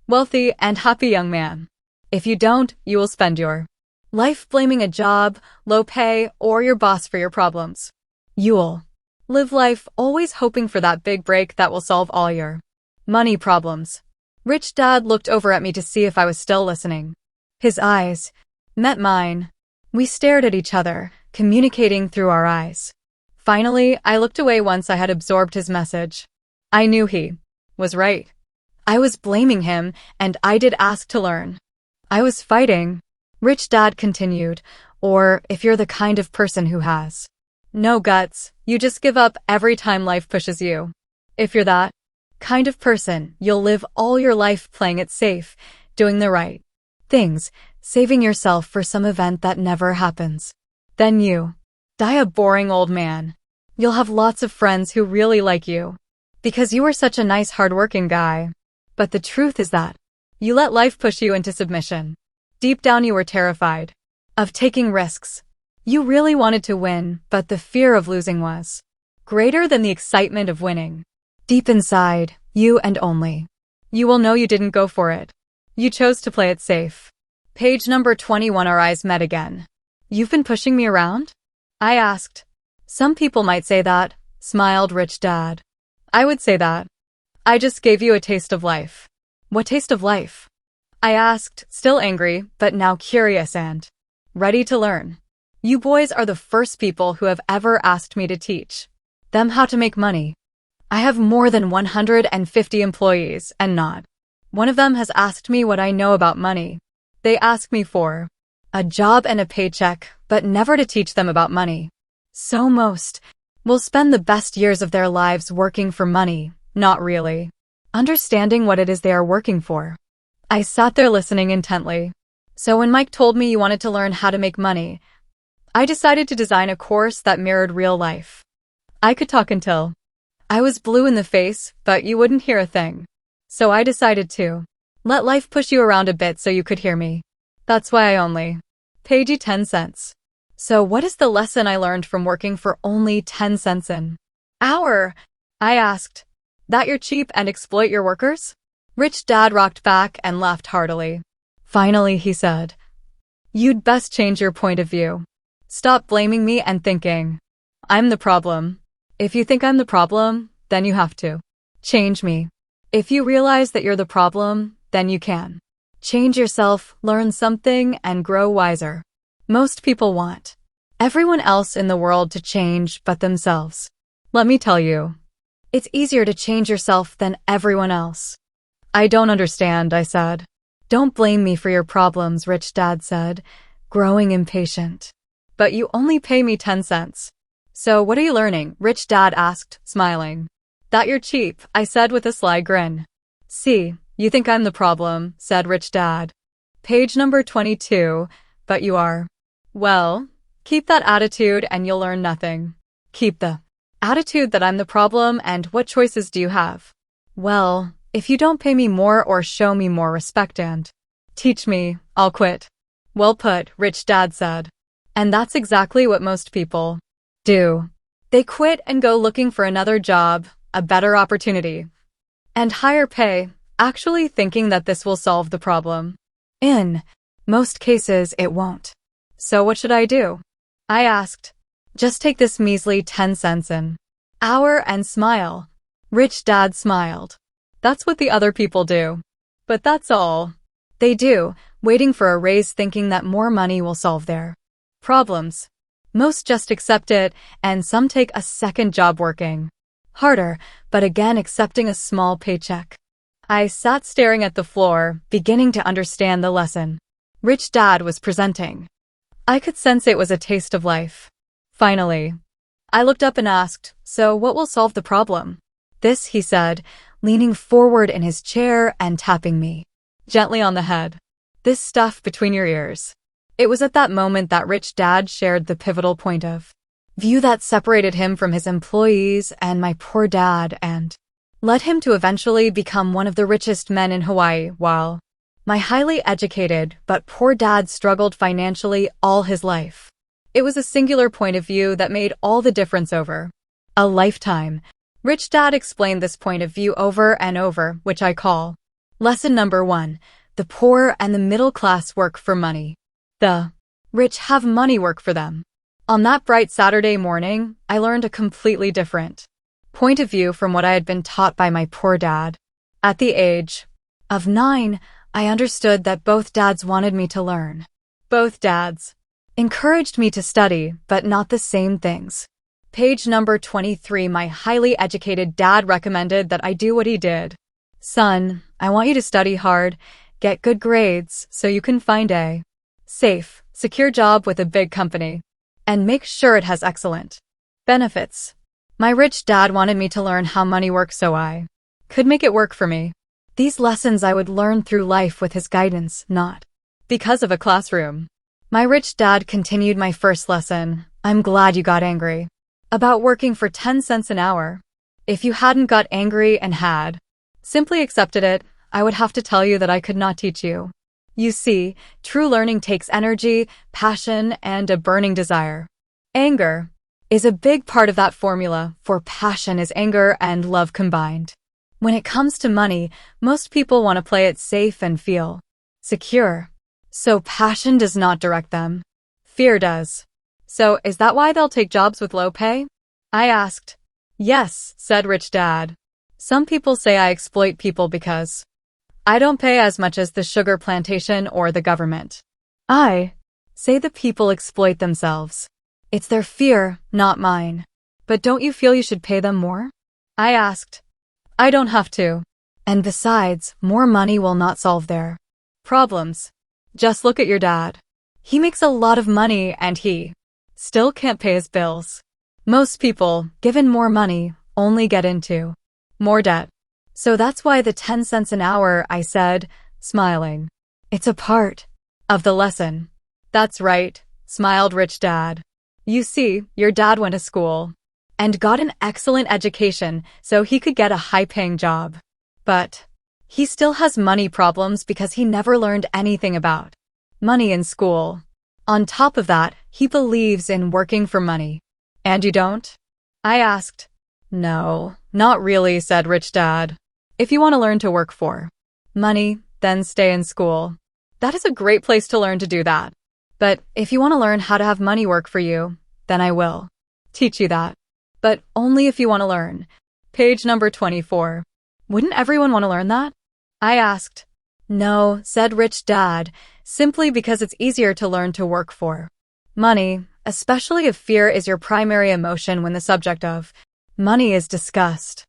Speaker 2: wealthy, and happy young man. If you don't, you will spend your life blaming a job, low pay, or your boss for your problems. You'll live life always hoping for that big break that will solve all your money problems. Rich Dad looked over at me to see if I was still listening. His eyes met mine. We stared at each other, communicating through our eyes. Finally, I looked away once I had absorbed his message. I knew he was right. I was blaming him, and I did ask to learn. I was fighting. Rich Dad continued, or if you're the kind of person who has no guts, you just give up every time life pushes you. If you're that kind of person, you'll live all your life playing it safe, doing the right things, saving yourself for some event that never happens. Then you die a boring old man. You'll have lots of friends who really like you because you were such a nice, hardworking guy. But the truth is that you let life push you into submission. Deep down you were terrified of taking risks. You really wanted to win, but the fear of losing was greater than the excitement of winning. Deep inside, you and only you will know you didn't go for it. You chose to play it safe. Page number 21. Our eyes met again. You've been pushing me around? I asked. Some people might say that, smiled Rich Dad. I would say that I just gave you a taste of life. What taste of life? I asked, still angry, but now curious and ready to learn. You boys are the first people who have ever asked me to teach them how to make money. I have more than 150 employees, and not one of them has asked me what I know about money. They ask me for a job and a paycheck, but never to teach them about money. So most will spend the best years of their lives working for money, not really understanding what it is they are working for. I sat there listening intently. So when Mike told me you wanted to learn how to make money, I decided to design a course that mirrored real life. I could talk until I was blue in the face, but you wouldn't hear a thing. So I decided to let life push you around a bit so you could hear me. That's why I only paid you 10 cents. So what is the lesson I learned from working for only 10 cents an hour? I asked. That you're cheap and exploit your workers? Rich Dad rocked back and laughed heartily. Finally, he said, you'd best change your point of view. Stop blaming me and thinking I'm the problem. If you think I'm the problem, then you have to change me. If you realize that you're the problem, then you can change yourself, learn something, and grow wiser. Most people want everyone else in the world to change but themselves. Let me tell you, it's easier to change yourself than everyone else. I don't understand, I said. Don't blame me for your problems, Rich Dad said, growing impatient. But you only pay me 10 cents. So what are you learning? Rich Dad asked, smiling. That you're cheap, I said with a sly grin. See, you think I'm the problem, said Rich Dad. Page number 22, but you are. Well, keep that attitude and you'll learn nothing. Keep the attitude that I'm the problem, and what choices do you have? Well, if you don't pay me more or show me more respect and teach me, I'll quit. Well put, Rich Dad said. And that's exactly what most people do. They quit and go looking for another job, a better opportunity, and higher pay, actually thinking that this will solve the problem. In most cases, it won't. So what should I do? I asked. Just take this measly 10 cents an hour and smile. Rich Dad smiled. That's what the other people do. But that's all they do, waiting for a raise thinking that more money will solve their Problems. Most just accept it, and some take a second job working harder, but again accepting a small paycheck. I sat staring at the floor, beginning to understand the lesson Rich Dad was presenting. I could sense it was a taste of life. Finally, I looked up and asked, "So what will solve the problem?" "This," he said, leaning forward in his chair and tapping me gently on the head. "This stuff between your ears." It was at that moment that Rich Dad shared the pivotal point of view that separated him from his employees and my poor dad and led him to eventually become one of the richest men in Hawaii, while my highly educated but poor dad struggled financially all his life. It was a singular point of view that made all the difference over a lifetime. Rich Dad explained this point of view over and over, which I call lesson number 1. The poor and the middle class work for money. The rich have money work for them. On that bright Saturday morning, I learned a completely different point of view from what I had been taught by my poor dad. At the age of 9, I understood that both dads wanted me to learn. Both dads encouraged me to study, but not the same things. Page number 23. My highly educated dad recommended that I do what he did. "Son, I want you to study hard, get good grades so you can find a safe, secure job with a big company, and make sure it has excellent benefits." My rich dad wanted me to learn how money works so I could make it work for me. These lessons I would learn through life with his guidance, not because of a classroom. My rich dad continued my first lesson. "I'm glad you got angry about working for 10 cents an hour. If you hadn't got angry and had simply accepted it, I would have to tell you that I could not teach you. You see, true learning takes energy, passion, and a burning desire. Anger is a big part of that formula, for passion is anger and love combined. When it comes to money, most people want to play it safe and feel secure. So passion does not direct them. Fear does. So is that why they'll take jobs with low pay?" I asked. "Yes," said Rich Dad. "Some people say I exploit people because I don't pay as much as the sugar plantation or the government. I say the people exploit themselves. It's their fear, not mine. But don't you feel you should pay them more?" I asked. "I don't have to. And besides, more money will not solve their problems. Just look at your dad. He makes a lot of money and he still can't pay his bills. Most people, given more money, only get into more debt. So that's why the 10 cents an hour," I said, smiling. "It's a part of the lesson." "That's right," smiled Rich Dad. "You see, your dad went to school and got an excellent education so he could get a high-paying job. But he still has money problems because he never learned anything about money in school. On top of that, he believes in working for money. And you don't?" I asked. "No, not really," said Rich Dad. "If you want to learn to work for money, then stay in school. That is a great place to learn to do that. But if you want to learn how to have money work for you, then I will teach you that. But only if you want to learn." Page number 24. "Wouldn't everyone want to learn that?" I asked. "No," said Rich Dad, "simply because it's easier to learn to work for money, especially if fear is your primary emotion when the subject of money is discussed."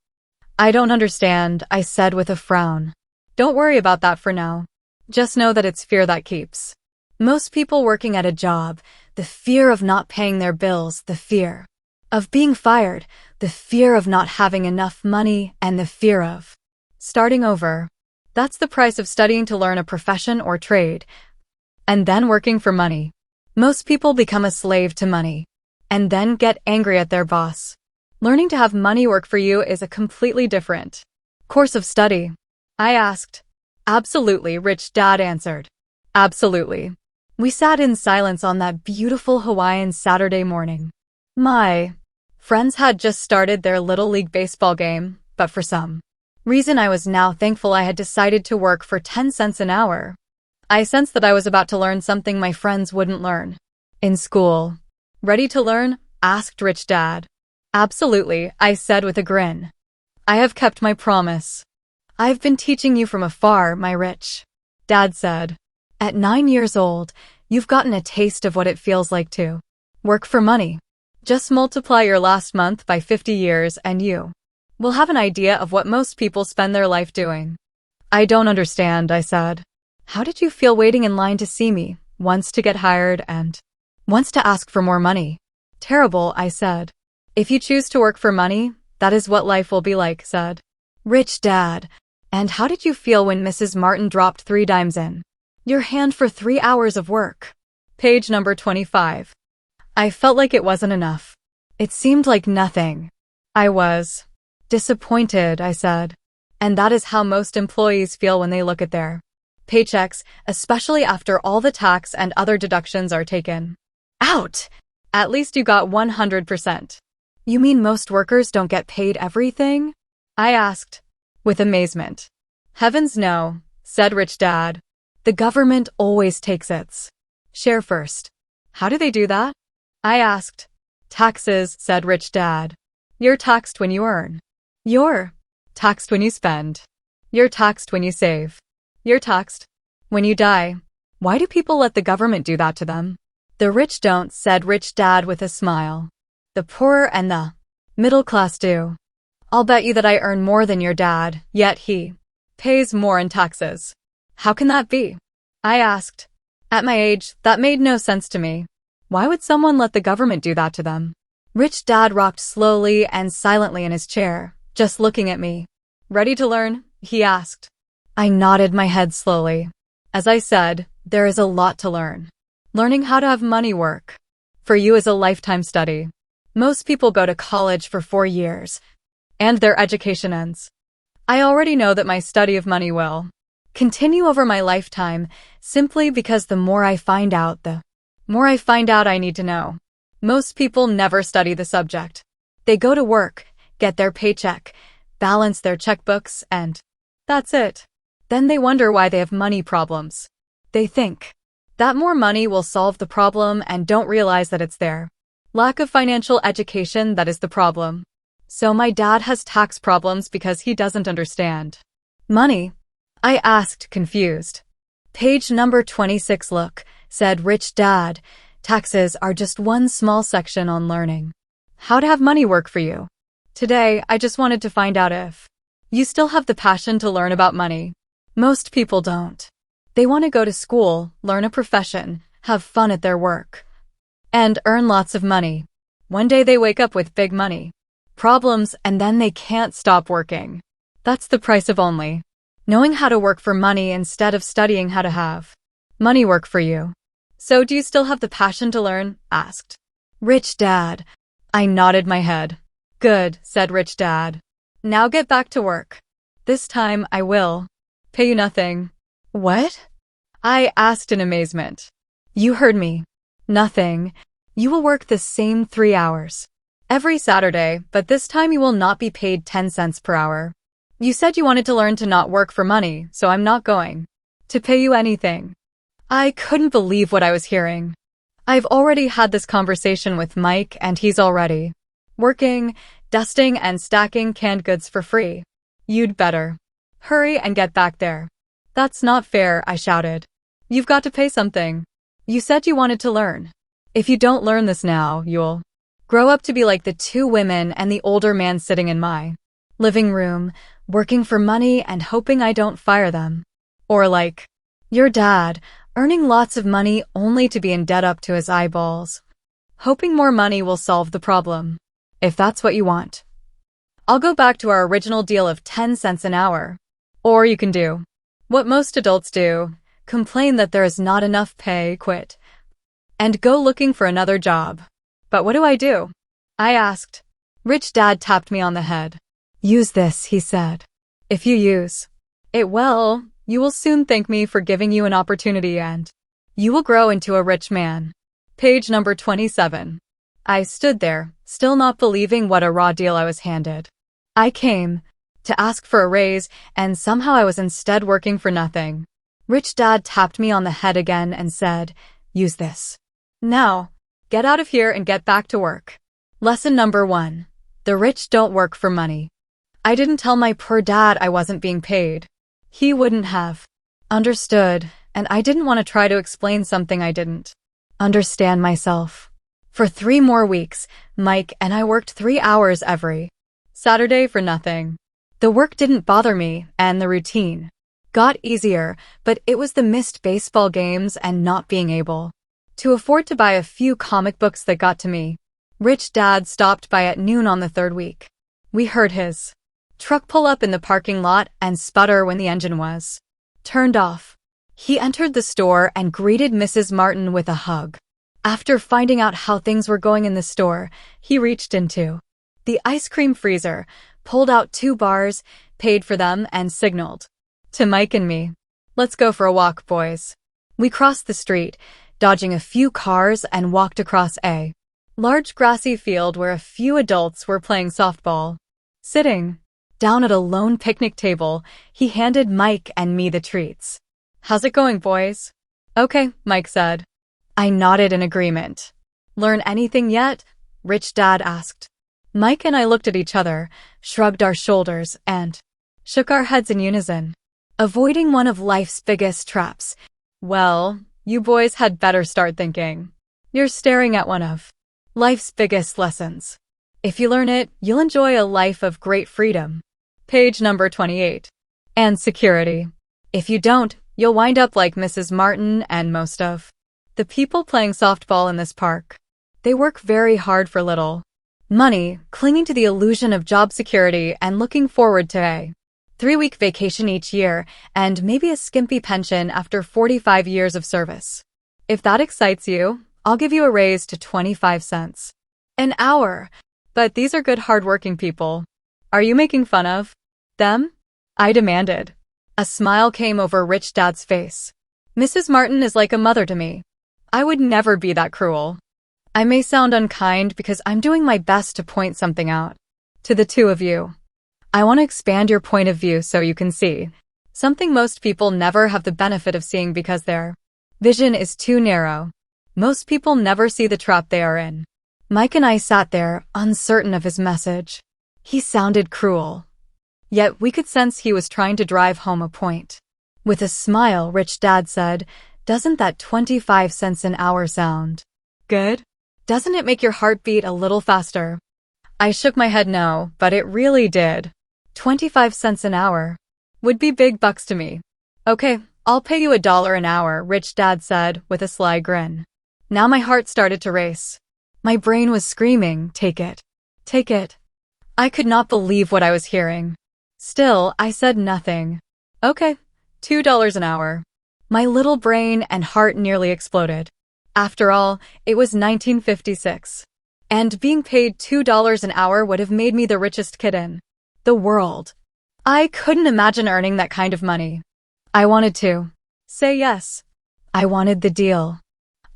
Speaker 2: "I don't understand," I said with a frown. "Don't worry about that for now. Just know that it's fear that keeps most people working at a job, the fear of not paying their bills, the fear of being fired, the fear of not having enough money, and the fear of starting over. That's the price of studying to learn a profession or trade, and then working for money. Most people become a slave to money, and then get angry at their boss. Learning to have money work for you is a completely different course of study." I asked. "Absolutely," Rich Dad answered. "Absolutely." We sat in silence on that beautiful Hawaiian Saturday morning. My friends had just started their Little League baseball game, but for some reason I was now thankful I had decided to work for 10 cents an hour. I sensed that I was about to learn something my friends wouldn't learn in school. "Ready to learn?" asked Rich Dad. "Absolutely," I said with a grin. "I have kept my promise." "I've been teaching you from afar," my rich dad said. At 9 years old, You've gotten a taste of what it feels like to work for money. Just multiply your last month by 50 years and you will have an idea of what most people spend their life doing. I don't understand, I said. How did you feel waiting in line to see me, once to get hired and once to ask for more money? Terrible, I said. If you choose to work for money, that is what life will be like, said Rich Dad. And how did you feel when Mrs. Martin dropped 3 dimes in your hand for 3 hours of work? Page number 25. I felt like it wasn't enough. It seemed like nothing. I was disappointed, I said. And that is how most employees feel when they look at their paychecks, especially after all the tax and other deductions are taken out. At least you got 100%. You mean most workers don't get paid everything? I asked, with amazement. Heavens no, said Rich Dad. The government always takes its share first. How do they do that? I asked. Taxes, said Rich Dad. You're taxed when you earn. You're taxed when you spend. You're taxed when you save. You're taxed when you die. Why do people let the government do that to them? The rich don't, said Rich Dad with a smile. The poor and the middle class do. I'll bet you that I earn more than your dad, yet he pays more in taxes. How can that be? I asked. At my age, that made no sense to me. Why would someone let the government do that to them? Rich Dad rocked slowly and silently in his chair, just looking at me. Ready to learn? He asked. I nodded my head slowly. As I said, there is a lot to learn. Learning how to have money work for you is a lifetime study. Most people go to college for 4 years, and their education ends. I already know that my study of money will continue over my lifetime, simply because the more I find out, the more I find out I need to know. Most people never study the subject. They go to work, get their paycheck, balance their checkbooks, and that's it. Then they wonder why they have money problems. They think that more money will solve the problem and don't realize that it's their lack of financial education that is the problem. So my dad has tax problems because he doesn't understand money. I asked, confused. Page number 26. Look, said Rich Dad. Taxes are just one small section on learning how to have money work for you. Today, I just wanted to find out if you still have the passion to learn about money. Most people don't. They want to go to school, learn a profession, have fun at their work, and earn lots of money. One day they wake up with big money problems and then they can't stop working. That's the price of only knowing how to work for money instead of studying how to have money work for you. So do you still have the passion to learn? Asked Rich Dad. I nodded my head. Good, said Rich Dad. Now get back to work. This time I will pay you nothing. What? I asked in amazement. You heard me. Nothing. You will work the same 3 hours every Saturday, but this time you will not be paid 10 cents per hour. You said you wanted to learn to not work for money, so I'm not going to pay you anything. I couldn't believe what I was hearing. I've already had this conversation with Mike and he's already working, dusting and stacking canned goods for free. You'd better hurry and get back there. That's not fair, I shouted. You've got to pay something. You said you wanted to learn. If you don't learn this now, you'll grow up to be like the 2 women and the older man sitting in my living room, working for money and hoping I don't fire them. Or like your dad, earning lots of money only to be in debt up to his eyeballs, hoping more money will solve the problem. If that's what you want, I'll go back to our original deal of 10 cents an hour. Or you can do what most adults do, complain that there is not enough pay, quit, and go looking for another job. But what do I do? I asked. Rich Dad tapped me on the head. Use this, he said. If you use it well, you will soon thank me for giving you an opportunity and you will grow into a rich man. Page number 27. I stood there, still not believing what a raw deal I was handed. I came to ask for a raise, and somehow I was instead working for nothing. Rich Dad tapped me on the head again and said, use this. Now, get out of here and get back to work. Lesson number 1. The rich don't work for money. I didn't tell my poor dad I wasn't being paid. He wouldn't have understood, and I didn't want to try to explain something I didn't understand myself. For 3 more weeks, Mike and I worked 3 hours every Saturday for nothing. The work didn't bother me, and the routine got easier, but it was the missed baseball games and not being able to afford to buy a few comic books that got to me. Rich Dad stopped by at noon on the 3rd week. We heard his truck pull up in the parking lot and sputter when the engine was turned off. He entered the store and greeted Mrs. Martin with a hug. After finding out how things were going in the store, he reached into the ice cream freezer, pulled out 2 bars, paid for them, and signaled to Mike and me, "Let's go for a walk, boys." We crossed the street, dodging a few cars, and walked across a large grassy field where a few adults were playing softball. Sitting down at a lone picnic table, he handed Mike and me the treats. "How's it going, boys?" "Okay," Mike said. I nodded in agreement. "Learn anything yet?" Rich Dad asked. Mike and I looked at each other, shrugged our shoulders, and shook our heads in unison. Avoiding one of life's biggest traps. Well, you boys had better start thinking. You're staring at one of life's biggest lessons. If you learn it, you'll enjoy a life of great freedom. Page number 28. And security. If you don't, you'll wind up like Mrs. Martin and most of the people playing softball in this park. They work very hard for little money, clinging to the illusion of job security and looking forward to a 3-week vacation each year and maybe a skimpy pension after 45 years of service. If that excites you, I'll give you a raise to 25 cents an hour. But these are good hard-working people. Are you making fun of them? I demanded. A smile came over Rich Dad's face. Mrs. Martin is like a mother to me. I would never be that cruel. I may sound unkind because I'm doing my best to point something out. To the 2 of you, I want to expand your point of view so you can see something most people never have the benefit of seeing because their vision is too narrow. Most people never see the trap they are in. Mike and I sat there, uncertain of his message. He sounded cruel. Yet we could sense he was trying to drive home a point. With a smile, Rich Dad said, "Doesn't that 25 cents an hour sound good? Doesn't it make your heart beat a little faster?" I shook my head no, but it really did. 25 cents an hour would be big bucks to me. "Okay, I'll pay you $1 an hour," Rich Dad said with a sly grin. Now my heart started to race. My brain was screaming, "Take it. Take it." I could not believe what I was hearing. Still, I said nothing. "Okay, $2 an hour." My little brain and heart nearly exploded. After all, it was 1956. And being paid $2 an hour would have made me the richest kid in the world. I couldn't imagine earning that kind of money. I wanted to say yes. I wanted the deal.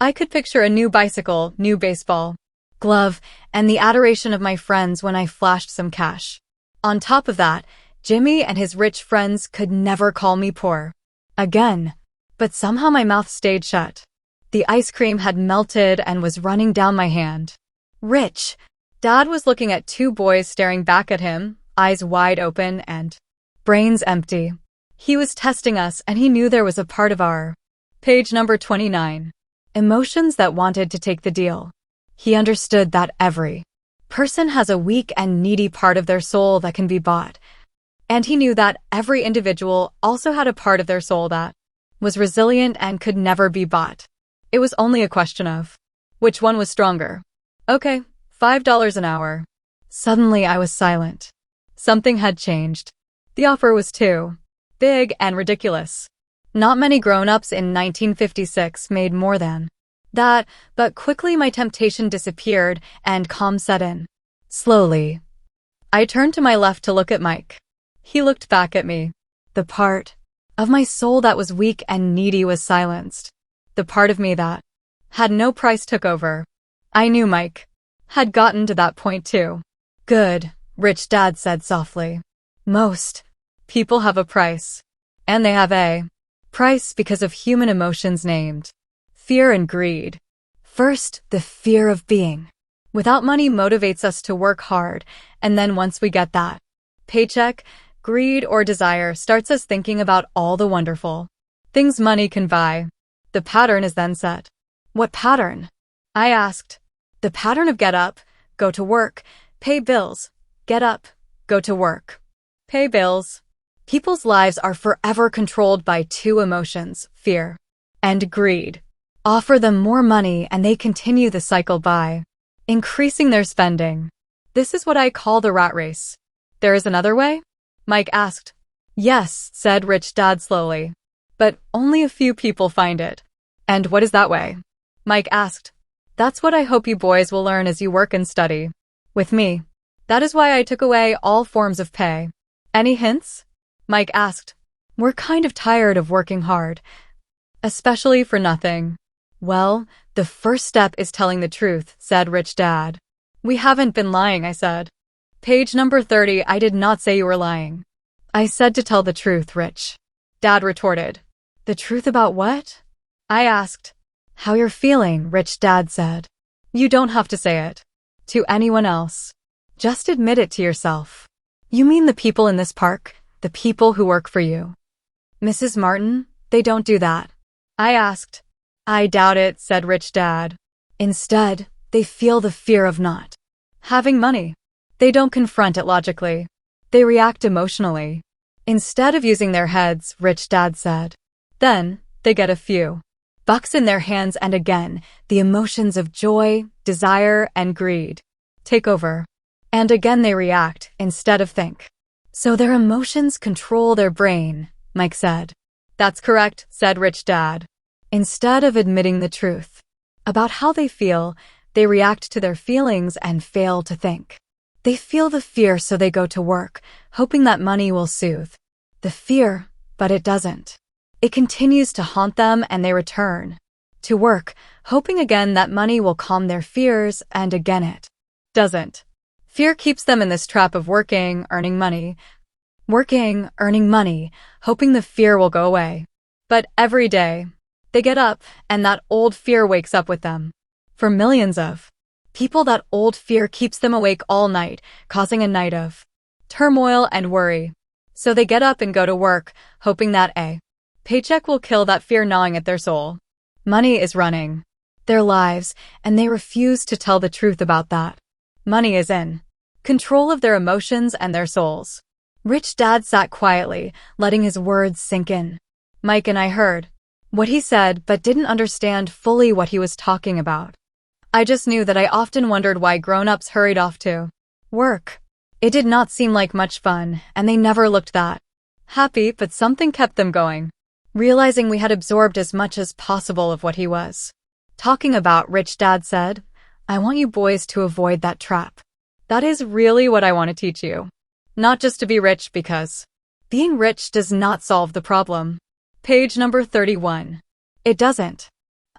Speaker 2: I could picture a new bicycle, new baseball glove, and the adoration of my friends when I flashed some cash. On top of that, Jimmy and his rich friends could never call me poor again. But somehow my mouth stayed shut. The ice cream had melted and was running down my hand. Rich Dad was looking at 2 boys staring back at him, eyes wide open and brains empty. He was testing us, and he knew there was a part of our page number 29. Emotions that wanted to take the deal. He understood that every person has a weak and needy part of their soul that can be bought. And he knew that every individual also had a part of their soul that was resilient and could never be bought. It was only a question of which one was stronger. "Okay, $5 an hour." Suddenly I was silent. Something had changed. The offer was too big and ridiculous. Not many grown-ups in 1956 made more than that, but quickly my temptation disappeared and calm set in. Slowly, I turned to my left to look at Mike. He looked back at me. The part of my soul that was weak and needy was silenced. The part of me that had no price took over. I knew Mike had gotten to that point too. "Good," Rich Dad said softly. "Most people have a price. And they have a price because of human emotions named fear and greed. First, the fear of being without money motivates us to work hard, and then once we get that paycheck, greed or desire starts us thinking about all the wonderful Things money can buy. The pattern is then set. What pattern? I asked. The pattern of get up, go to work, pay bills. Get up, go to work, pay bills. People's lives are forever controlled by two emotions, fear and greed. Offer them more money and they continue the cycle by increasing their spending. This is what I call the rat race. There is another way? Mike asked. Yes, said Rich Dad slowly. But only a few people find it. And what is that way? Mike asked. That's what I hope you boys will learn as you work and study. With me. That is why I took away all forms of pay. Any hints? Mike asked. We're kind of tired of working hard. Especially for nothing. Well, the first step is telling the truth, said Rich Dad. We haven't been lying, I said. Page number 30, I did not say you were lying. I said to tell the truth, Rich. Dad retorted. The truth about what? I asked. How you're feeling, Rich Dad said. You don't have to say it. To anyone else. Just admit it to yourself. You mean the people in this park, the people who work for you? Mrs. Martin, they don't do that. I asked. I doubt it, said Rich Dad. Instead, they feel the fear of not having money. They don't confront it logically. They react emotionally. Instead of using their heads, Rich Dad said. Then, they get a few bucks in their hands and again, the emotions of joy, desire, and greed take over. And again they react, instead of think. So their emotions control their brain, Mike said. That's correct, said Rich Dad. Instead of admitting the truth about how they feel, they react to their feelings and fail to think. They feel the fear so they go to work, hoping that money will soothe the fear, but it doesn't. It continues to haunt them and they return to work, hoping again that money will calm their fears and again it doesn't. Fear keeps them in this trap of working, earning money, hoping the fear will go away. But every day, they get up and that old fear wakes up with them. For millions of people, that old fear keeps them awake all night, causing a night of turmoil and worry. So they get up and go to work, hoping that a paycheck will kill that fear gnawing at their soul. Money is running their lives, and they refuse to tell the truth about that. Money is in control of their emotions and their souls. Rich Dad sat quietly, letting his words sink in. Mike and I heard what he said, but didn't understand fully what he was talking about. I just knew that I often wondered why grown-ups hurried off to work. It did not seem like much fun, and they never looked that happy, but something kept them going. Realizing we had absorbed as much as possible of what he was talking about, Rich Dad said, I want you boys to avoid that trap. That is really what I want to teach you. Not just to be rich, because being rich does not solve the problem. Page number 31. It doesn't.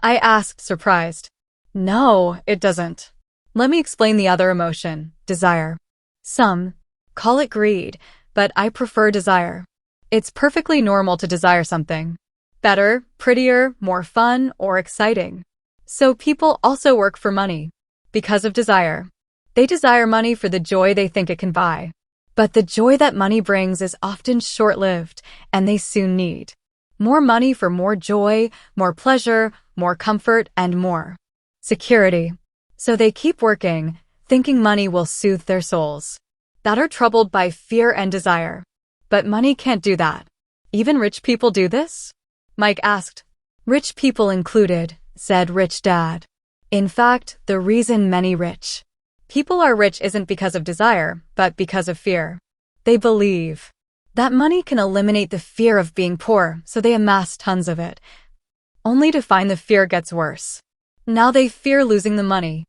Speaker 2: I asked, surprised. No, it doesn't. Let me explain the other emotion, desire. Some call it greed, but I prefer desire. It's perfectly normal to desire something better, prettier, more fun, or exciting. So people also work for money because of desire. They desire money for the joy they think it can buy. But the joy that money brings is often short-lived, and they soon need more money for more joy, more pleasure, more comfort, and more security. So they keep working, thinking money will soothe their souls that are troubled by fear and desire. But money can't do that. Even rich people do this? Mike asked. Rich people included, said Rich Dad. In fact, the reason many rich people are rich isn't because of desire, but because of fear. They believe that money can eliminate the fear of being poor, so they amass tons of it, only to find the fear gets worse. Now they fear losing the money.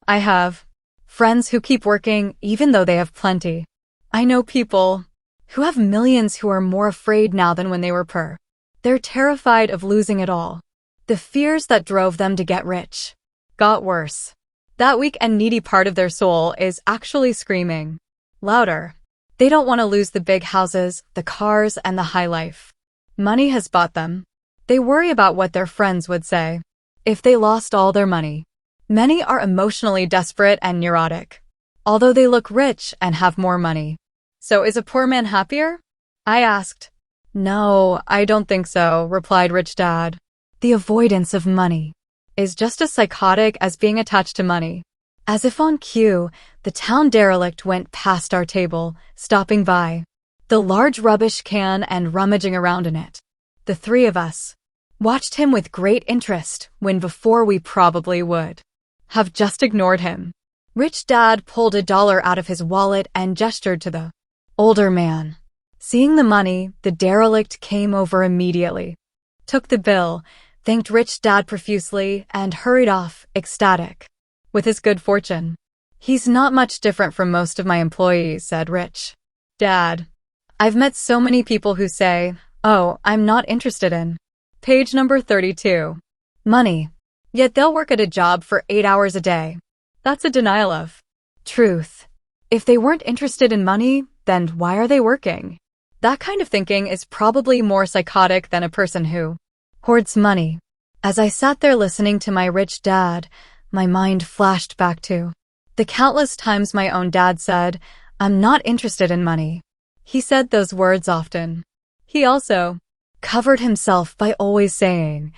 Speaker 2: I have friends who keep working even though they have plenty. I know people who have millions who are more afraid now than when they were poor. They're terrified of losing it all. The fears that drove them to get rich got worse. That weak and needy part of their soul is actually screaming louder. They don't want to lose the big houses, the cars, and the high life money has bought them. They worry about what their friends would say if they lost all their money. Many are emotionally desperate and neurotic, although they look rich and have more money. So is a poor man happier? I asked. No, I don't think so, replied Rich Dad. The avoidance of money is just as psychotic as being attached to money. As if on cue, the town derelict went past our table, stopping by, the large rubbish can and rummaging around in it. The three of us watched him with great interest when before we probably would have just ignored him. Rich Dad pulled $1 out of his wallet and gestured to the older man. Seeing the money, the derelict came over immediately, took the bill, thanked Rich Dad profusely, and hurried off, ecstatic with his good fortune. He's not much different from most of my employees, said Rich Dad. I've met so many people who say, oh, I'm not interested in page number 32. Money. Yet they'll work at a job for 8 hours a day. That's a denial of truth. If they weren't interested in money, then why are they working? That kind of thinking is probably more psychotic than a person who hoards money. As I sat there listening to my rich dad, my mind flashed back to the countless times my own dad said, I'm not interested in money. He said those words often. He also covered himself by always saying,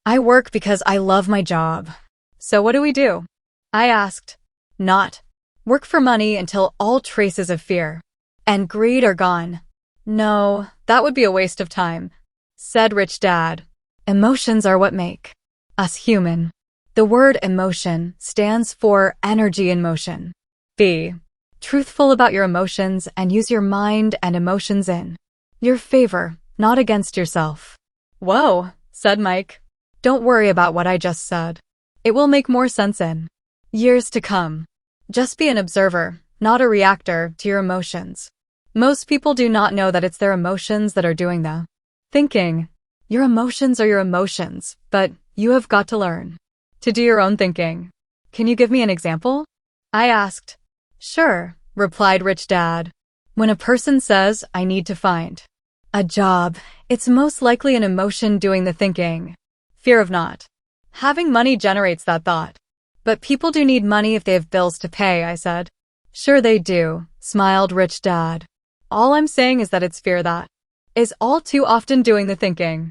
Speaker 2: I work because I love my job. So what do? I asked. Not work for money until all traces of fear and greed are gone. No, that would be a waste of time, said Rich Dad. Emotions are what make us human. The word emotion stands for energy in motion. Be truthful about your emotions and use your mind and emotions in your favor, not against yourself. Whoa, said Mike. Don't worry about what I just said. It will make more sense in years to come. Just be an observer, not a reactor to your emotions. Most people do not know that it's their emotions that are doing the thinking. Your emotions are your emotions, but you have got to learn to do your own thinking. Can you give me an example? I asked. Sure, replied Rich Dad. When a person says, I need to find a job, it's most likely an emotion doing the thinking. Fear of not having money generates that thought. But people do need money if they have bills to pay, I said. Sure they do, smiled Rich Dad. All I'm saying is that it's fear that is all too often doing the thinking.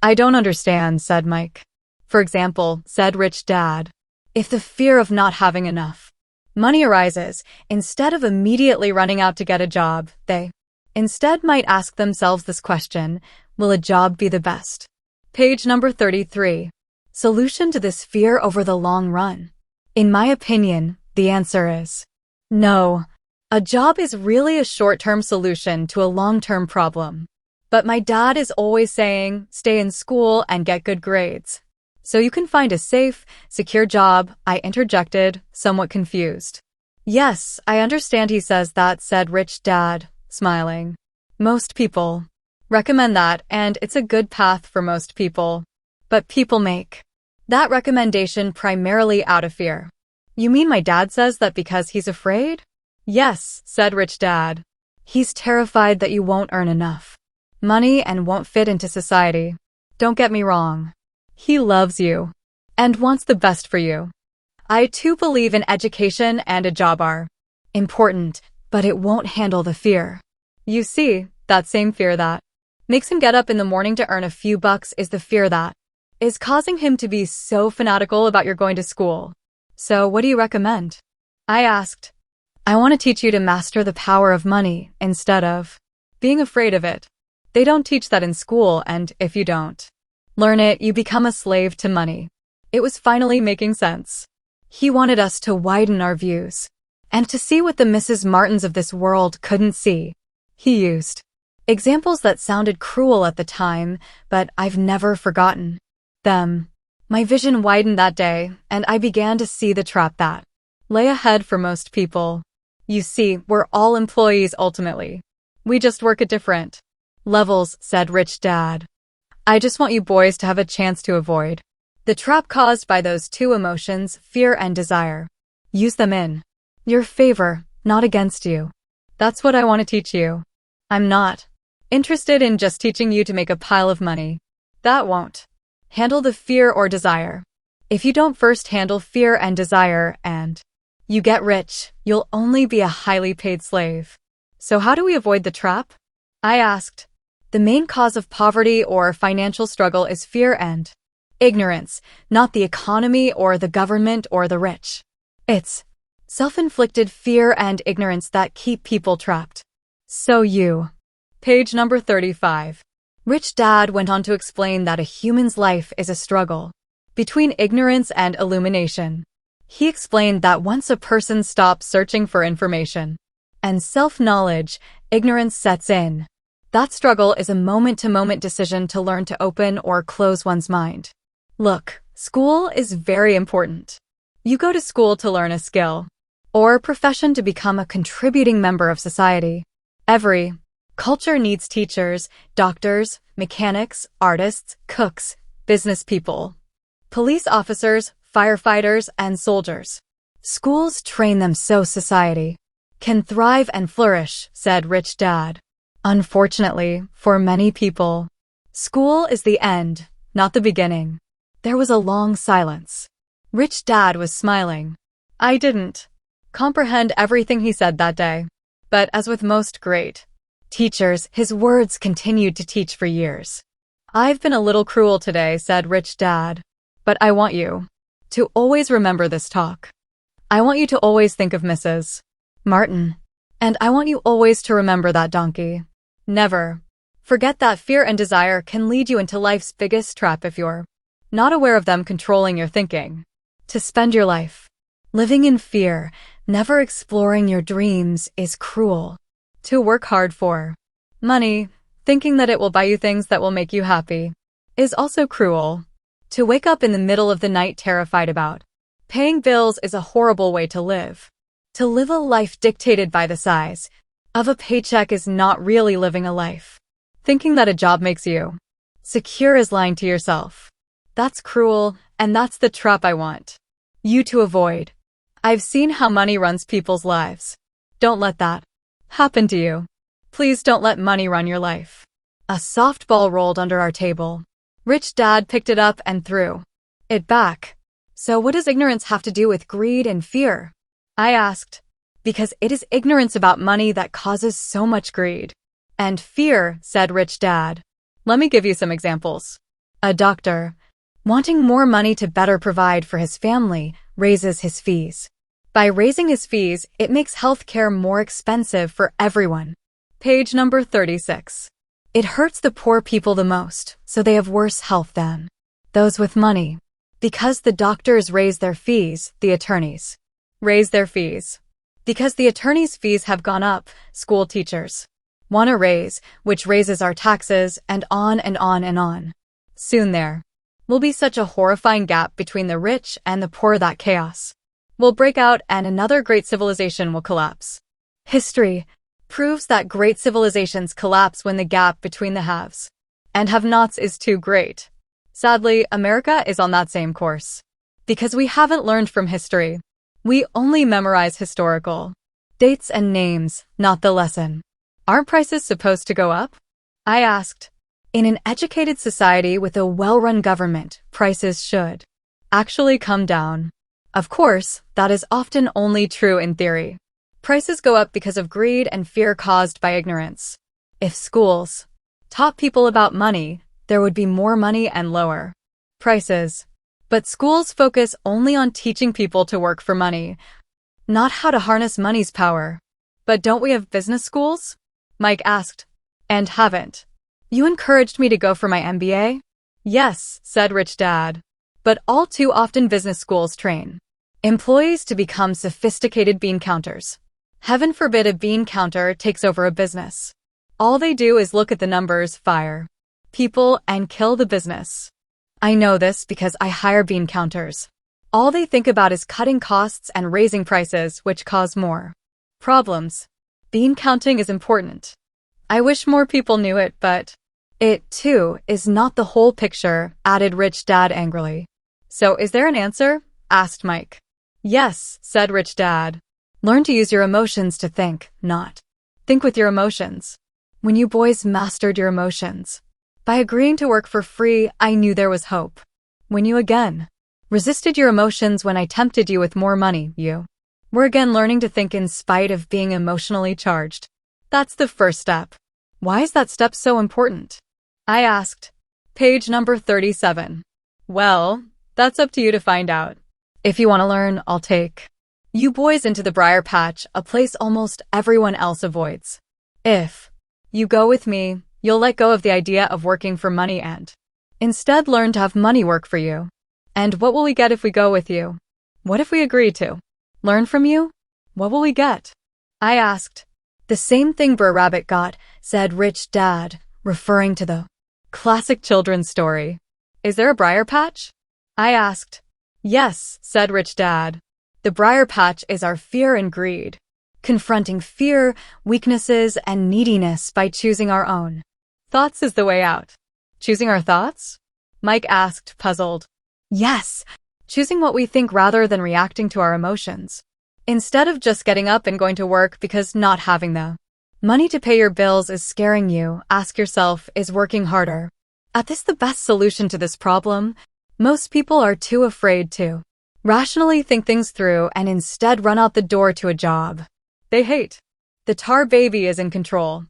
Speaker 2: I don't understand, said Mike. For example, said Rich Dad, if the fear of not having enough money arises, instead of immediately running out to get a job, they instead might ask themselves this question, will a job be the best? Page number 33. Solution to this fear over the long run. In my opinion, the answer is no. A job is really a short-term solution to a long-term problem. But my dad is always saying, stay in school and get good grades. So you can find a safe, secure job, I interjected, somewhat confused. Yes, I understand he says that, said Rich Dad, smiling. Most people recommend that, and it's a good path for most people. But people make that recommendation primarily out of fear. You mean my dad says that because he's afraid? Yes, said Rich Dad. He's terrified that you won't earn enough money and won't fit into society. Don't get me wrong. He loves you and wants the best for you. I too believe in education and a job are important, but it won't handle the fear. You see, that same fear that makes him get up in the morning to earn a few bucks is the fear that is causing him to be so fanatical about your going to school. So what do you recommend? I asked. I want to teach you to master the power of money instead of being afraid of it. They don't teach that in school, and if you don't learn it, you become a slave to money. It was finally making sense. He wanted us to widen our views and to see what the Mrs. Martins of this world couldn't see. He used examples that sounded cruel at the time, but I've never forgotten them. My vision widened that day, and I began to see the trap that lay ahead for most people. You see, we're all employees ultimately. We just work at different levels, said Rich Dad. I just want you boys to have a chance to avoid the trap caused by those two emotions, fear and desire. Use them in your favor, not against you. That's what I want to teach you. I'm not interested in just teaching you to make a pile of money. That won't handle the fear or desire. If you don't first handle fear and desire and you get rich, you'll only be a highly paid slave. So how do we avoid the trap? I asked. The main cause of poverty or financial struggle is fear and ignorance, not the economy or the government or the rich. It's self-inflicted fear and ignorance that keep people trapped. Page number 35. Rich Dad went on to explain that a human's life is a struggle between ignorance and illumination. He explained that once a person stops searching for information and self-knowledge, ignorance sets in. That struggle is a moment-to-moment decision to learn to open or close one's mind. Look, school is very important. You go to school to learn a skill or profession to become a contributing member of society. Every culture needs teachers, doctors, mechanics, artists, cooks, business people, police officers, firefighters, and soldiers. Schools train them so society can thrive and flourish, said Rich Dad. Unfortunately, for many people, school is the end, not the beginning. There was a long silence. Rich Dad was smiling. I didn't comprehend everything he said that day. But as with most great teachers, his words continued to teach for years. I've been a little cruel today, said Rich Dad. But I want you to always remember this talk. I want you to always think of Mrs. Martin. And I want you always to remember that donkey. Never forget that fear and desire can lead you into life's biggest trap if you're not aware of them controlling your thinking. To spend your life living in fear, never exploring your dreams, is cruel. To work hard for money, thinking that it will buy you things that will make you happy, is also cruel. To wake up in the middle of the night terrified about paying bills is a horrible way to live. To live a life dictated by the size of a paycheck is not really living a life. Thinking that a job makes you secure is lying to yourself. That's cruel, and that's the trap I want you to avoid. I've seen how money runs people's lives. Don't let that happen to you. Please don't let money run your life. A softball rolled under our table. Rich Dad picked it up and threw it back. So what does ignorance have to do with greed and fear? I asked. Because it is ignorance about money that causes so much greed and fear, said Rich Dad. Let me give you some examples. A doctor, wanting more money to better provide for his family, raises his fees. By raising his fees, it makes healthcare more expensive for everyone. Page number 36. It hurts the poor people the most, so they have worse health than those with money. Because the doctors raise their fees, the attorneys raise their fees. Because the attorneys' fees have gone up, school teachers want a raise, which raises our taxes, and on and on and on. Soon there will be such a horrifying gap between the rich and the poor that chaos will break out and another great civilization will collapse. History proves that great civilizations collapse when the gap between the haves and have-nots is too great. Sadly, America is on that same course. Because we haven't learned from history. We only memorize historical dates and names, not the lesson. Aren't prices supposed to go up? I asked. In an educated society with a well-run government, prices should actually come down. Of course, that is often only true in theory. Prices go up because of greed and fear caused by ignorance. If schools taught people about money, there would be more money and lower prices. But schools focus only on teaching people to work for money, not how to harness money's power. But don't we have business schools? Mike asked. And haven't you encouraged me to go for my MBA? Yes, said Rich Dad. But all too often business schools train employees to become sophisticated bean counters. Heaven forbid a bean counter takes over a business. All they do is look at the numbers, fire people, and kill the business. I know this because I hire bean counters. All they think about is cutting costs and raising prices, which cause more problems. Bean counting is important. I wish more people knew it, but it, too, is not the whole picture, added Rich Dad angrily. So is there an answer? Asked Mike. Yes, said Rich Dad. Learn to use your emotions to think, not think with your emotions. When you boys mastered your emotions, by agreeing to work for free, I knew there was hope. When you again resisted your emotions when I tempted you with more money, you were again learning to think in spite of being emotionally charged. That's the first step. Why is that step so important? I asked. Page number 37. Well, that's up to you to find out. If you want to learn, I'll take you boys into the briar patch, a place almost everyone else avoids. If you go with me, you'll let go of the idea of working for money and instead learn to have money work for you. And what will we get if we go with you? What if we agree to learn from you? What will we get? I asked. The same thing Brer Rabbit got, said Rich Dad, referring to the classic children's story. Is there a briar patch? I asked. Yes, said Rich Dad. The briar patch is our fear and greed, confronting fear, weaknesses, and neediness by choosing our own thoughts is the way out. Choosing our thoughts? Mike asked, puzzled. Yes, choosing what we think rather than reacting to our emotions. Instead of just getting up and going to work because not having the money to pay your bills is scaring you, ask yourself, is working harder at this the best solution to this problem? Most people are too afraid to rationally think things through and instead run out the door to a job they hate. The tar baby is in control.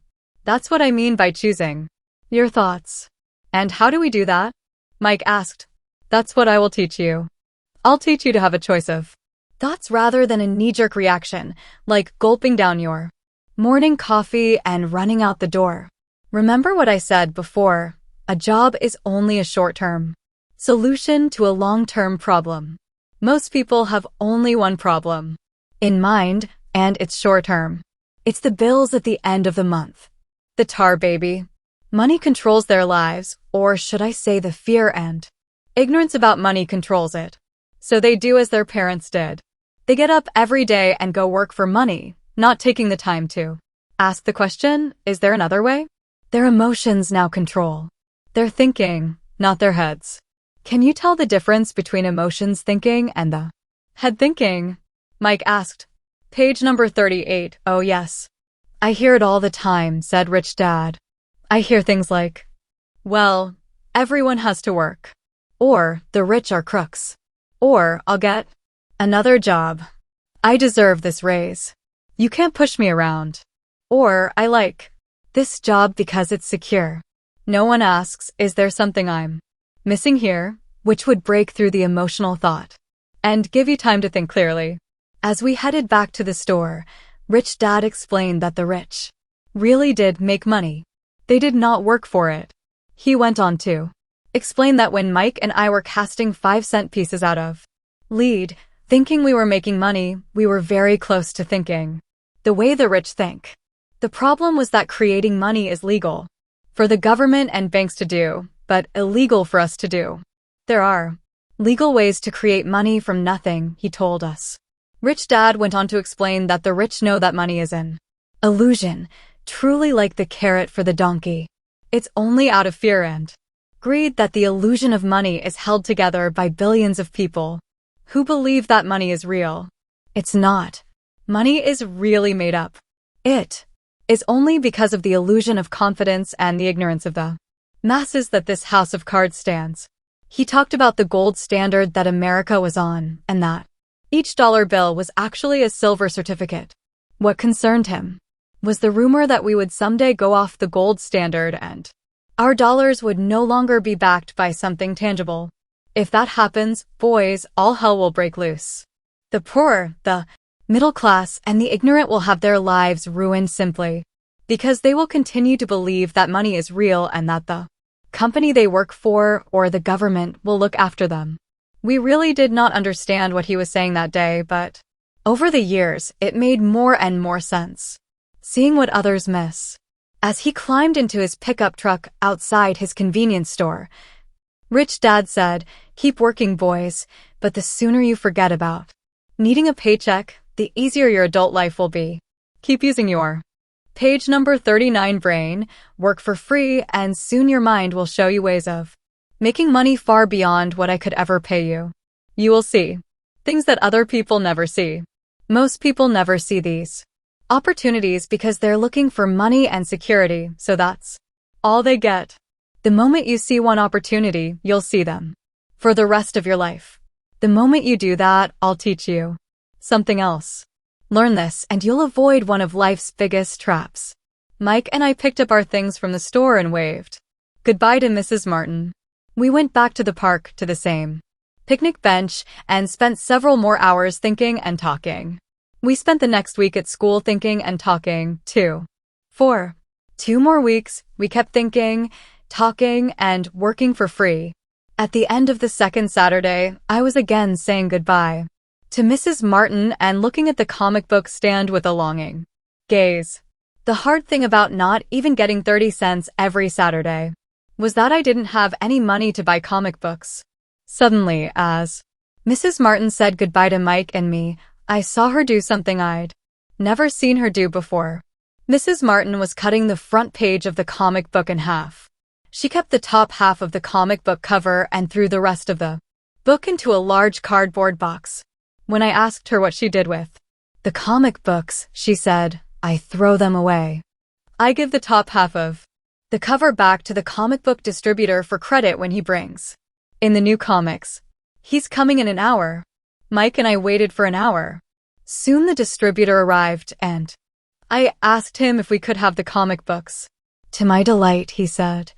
Speaker 2: That's what I mean by choosing your thoughts. And how do we do that? Mike asked. That's what I will teach you. I'll teach you to have a choice of thoughts rather than a knee-jerk reaction, like gulping down your morning coffee and running out the door. Remember what I said before, a job is only a short-term solution to a long-term problem. Most people have only one problem in mind, and it's short-term. It's the bills at the end of the month. The tar baby. Money controls their lives, or should I say the fear and ignorance about money controls it. So they do as their parents did. They get up every day and go work for money, not taking the time to ask the question, is there another way? Their emotions now control their thinking, not their heads. Can you tell the difference between emotions thinking and the head thinking? Mike asked. Page number 38. Oh yes. I hear it all the time, said Rich Dad. I hear things like, well, everyone has to work. Or, the rich are crooks. Or, I'll get another job. I deserve this raise. You can't push me around. Or, I like this job because it's secure. No one asks, is there something I'm missing here, which would break through the emotional thought and give you time to think clearly. As we headed back to the store, Rich Dad explained that the rich really did make money. They did not work for it. He went on to explain that when Mike and I were casting 5-cent pieces out of lead, thinking we were making money, we were very close to thinking the way the rich think. The problem was that creating money is legal for the government and banks to do, but illegal for us to do. There are legal ways to create money from nothing, he told us. Rich Dad went on to explain that the rich know that money is an illusion, truly like the carrot for the donkey. It's only out of fear and greed that the illusion of money is held together by billions of people who believe that money is real. It's not. Money is really made up. It is only because of the illusion of confidence and the ignorance of the masses that this house of cards stands. He talked about the gold standard that America was on, and that each dollar bill was actually a silver certificate. What concerned him was the rumor that we would someday go off the gold standard and our dollars would no longer be backed by something tangible. If that happens, boys, all hell will break loose. The poor, the middle class, and the ignorant will have their lives ruined simply because they will continue to believe that money is real and that the company they work for or the government will look after them. We really did not understand what he was saying that day, but over the years, it made more and more sense. Seeing what others miss. As he climbed into his pickup truck outside his convenience store, Rich Dad said, keep working, boys, but the sooner you forget about needing a paycheck, the easier your adult life will be. Keep using your page number 39 brain, work for free, and soon your mind will show you ways of making money far beyond what I could ever pay you. You will see things that other people never see. Most people never see these opportunities because they're looking for money and security, so that's all they get. The moment you see one opportunity, you'll see them for the rest of your life. The moment you do that, I'll teach you something else. Learn this and you'll avoid one of life's biggest traps. Mike and I picked up our things from the store and waved goodbye to Mrs. Martin. We went back to the park to the same picnic bench and spent several more hours thinking and talking. We spent the next week at school thinking and talking, too. For 2 more weeks, we kept thinking, talking, and working for free. At the end of the second Saturday, I was again saying goodbye to Mrs. Martin and looking at the comic book stand with a longing gaze. The hard thing about not even getting 30 cents every Saturday was that I didn't have any money to buy comic books. Suddenly, as Mrs. Martin said goodbye to Mike and me, I saw her do something I'd never seen her do before. Mrs. Martin was cutting the front page of the comic book in half. She kept the top half of the comic book cover and threw the rest of the book into a large cardboard box. When I asked her what she did with the comic books, she said, I throw them away. I give the top half of the cover back to the comic book distributor for credit when he brings in the new comics. He's coming in an hour. Mike and I waited for an hour. Soon the distributor arrived and I asked him if we could have the comic books. To my delight, he said,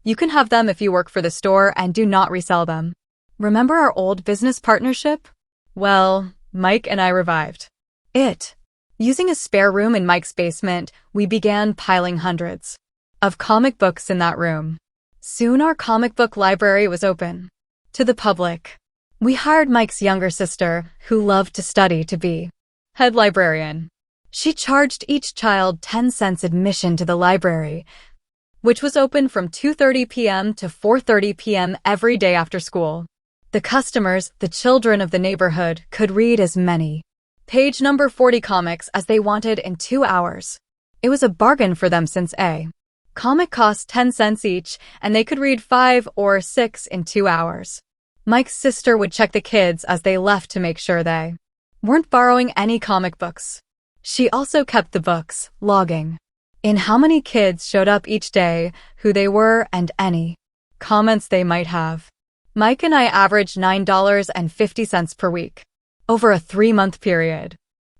Speaker 2: you can have them if you work for the store and do not resell them. Remember our old business partnership? Well, Mike and I revived it. Using a spare room in Mike's basement, we began piling hundreds of comic books in that room. Soon our comic book library was open to the public. We hired Mike's younger sister, who loved to study, to be head librarian. She charged each child 10 cents admission to the library, which was open from 2:30 p.m. to 4:30 p.m. every day after school. The customers, the children of the neighborhood, could read as many page number 40 comics as they wanted in 2 hours. It was a bargain for them since a comic cost 10 cents each, and they could read 5 or 6 in 2 hours. Mike's sister would check the kids as they left to make sure they weren't borrowing any comic books. She also kept the books, logging in how many kids showed up each day, who they were, and any comments they might have. Mike and I averaged $9.50 per week over a 3-month period.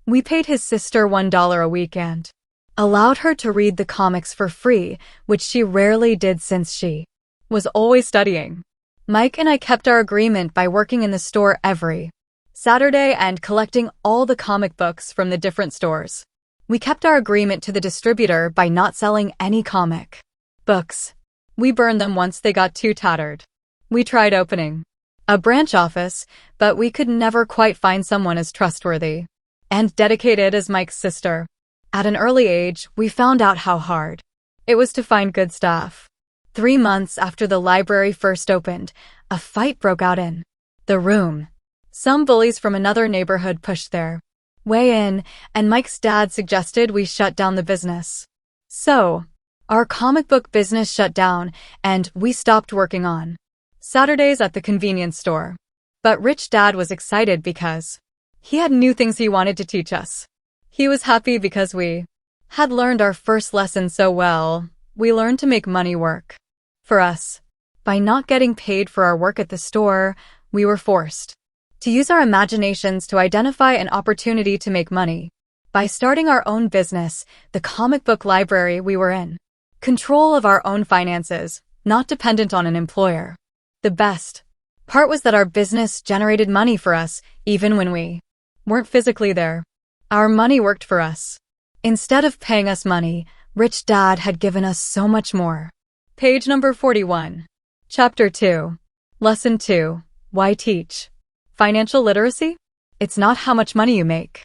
Speaker 2: We paid his sister $1 a week and allowed her to read the comics for free, which she rarely did since she was always studying. Mike and I kept our agreement by working in the store every Saturday and collecting all the comic books from the different stores. We kept our agreement to the distributor by not selling any comic books. We burned them once they got too tattered. We tried opening a branch office, but we could never quite find someone as trustworthy and dedicated as Mike's sister. At an early age, we found out how hard it was to find good staff. 3 months after the library first opened, a fight broke out in the room. Some bullies from another neighborhood pushed their way in, and Mike's dad suggested we shut down the business. So, our comic book business shut down, and we stopped working on Saturdays at the convenience store. But Rich Dad was excited because he had new things he wanted to teach us. He was happy because we had learned our first lesson so well. We learned to make money work for us. By not getting paid for our work at the store, we were forced to use our imaginations to identify an opportunity to make money. By starting our own business, the comic book library, we were in control of our own finances, not dependent on an employer. The best part was that our business generated money for us, even when we weren't physically there. Our money worked for us. Instead of paying us money, Rich Dad had given us so much more. Page number 41. Chapter 2. Lesson 2. Why teach financial literacy? It's not how much money you make.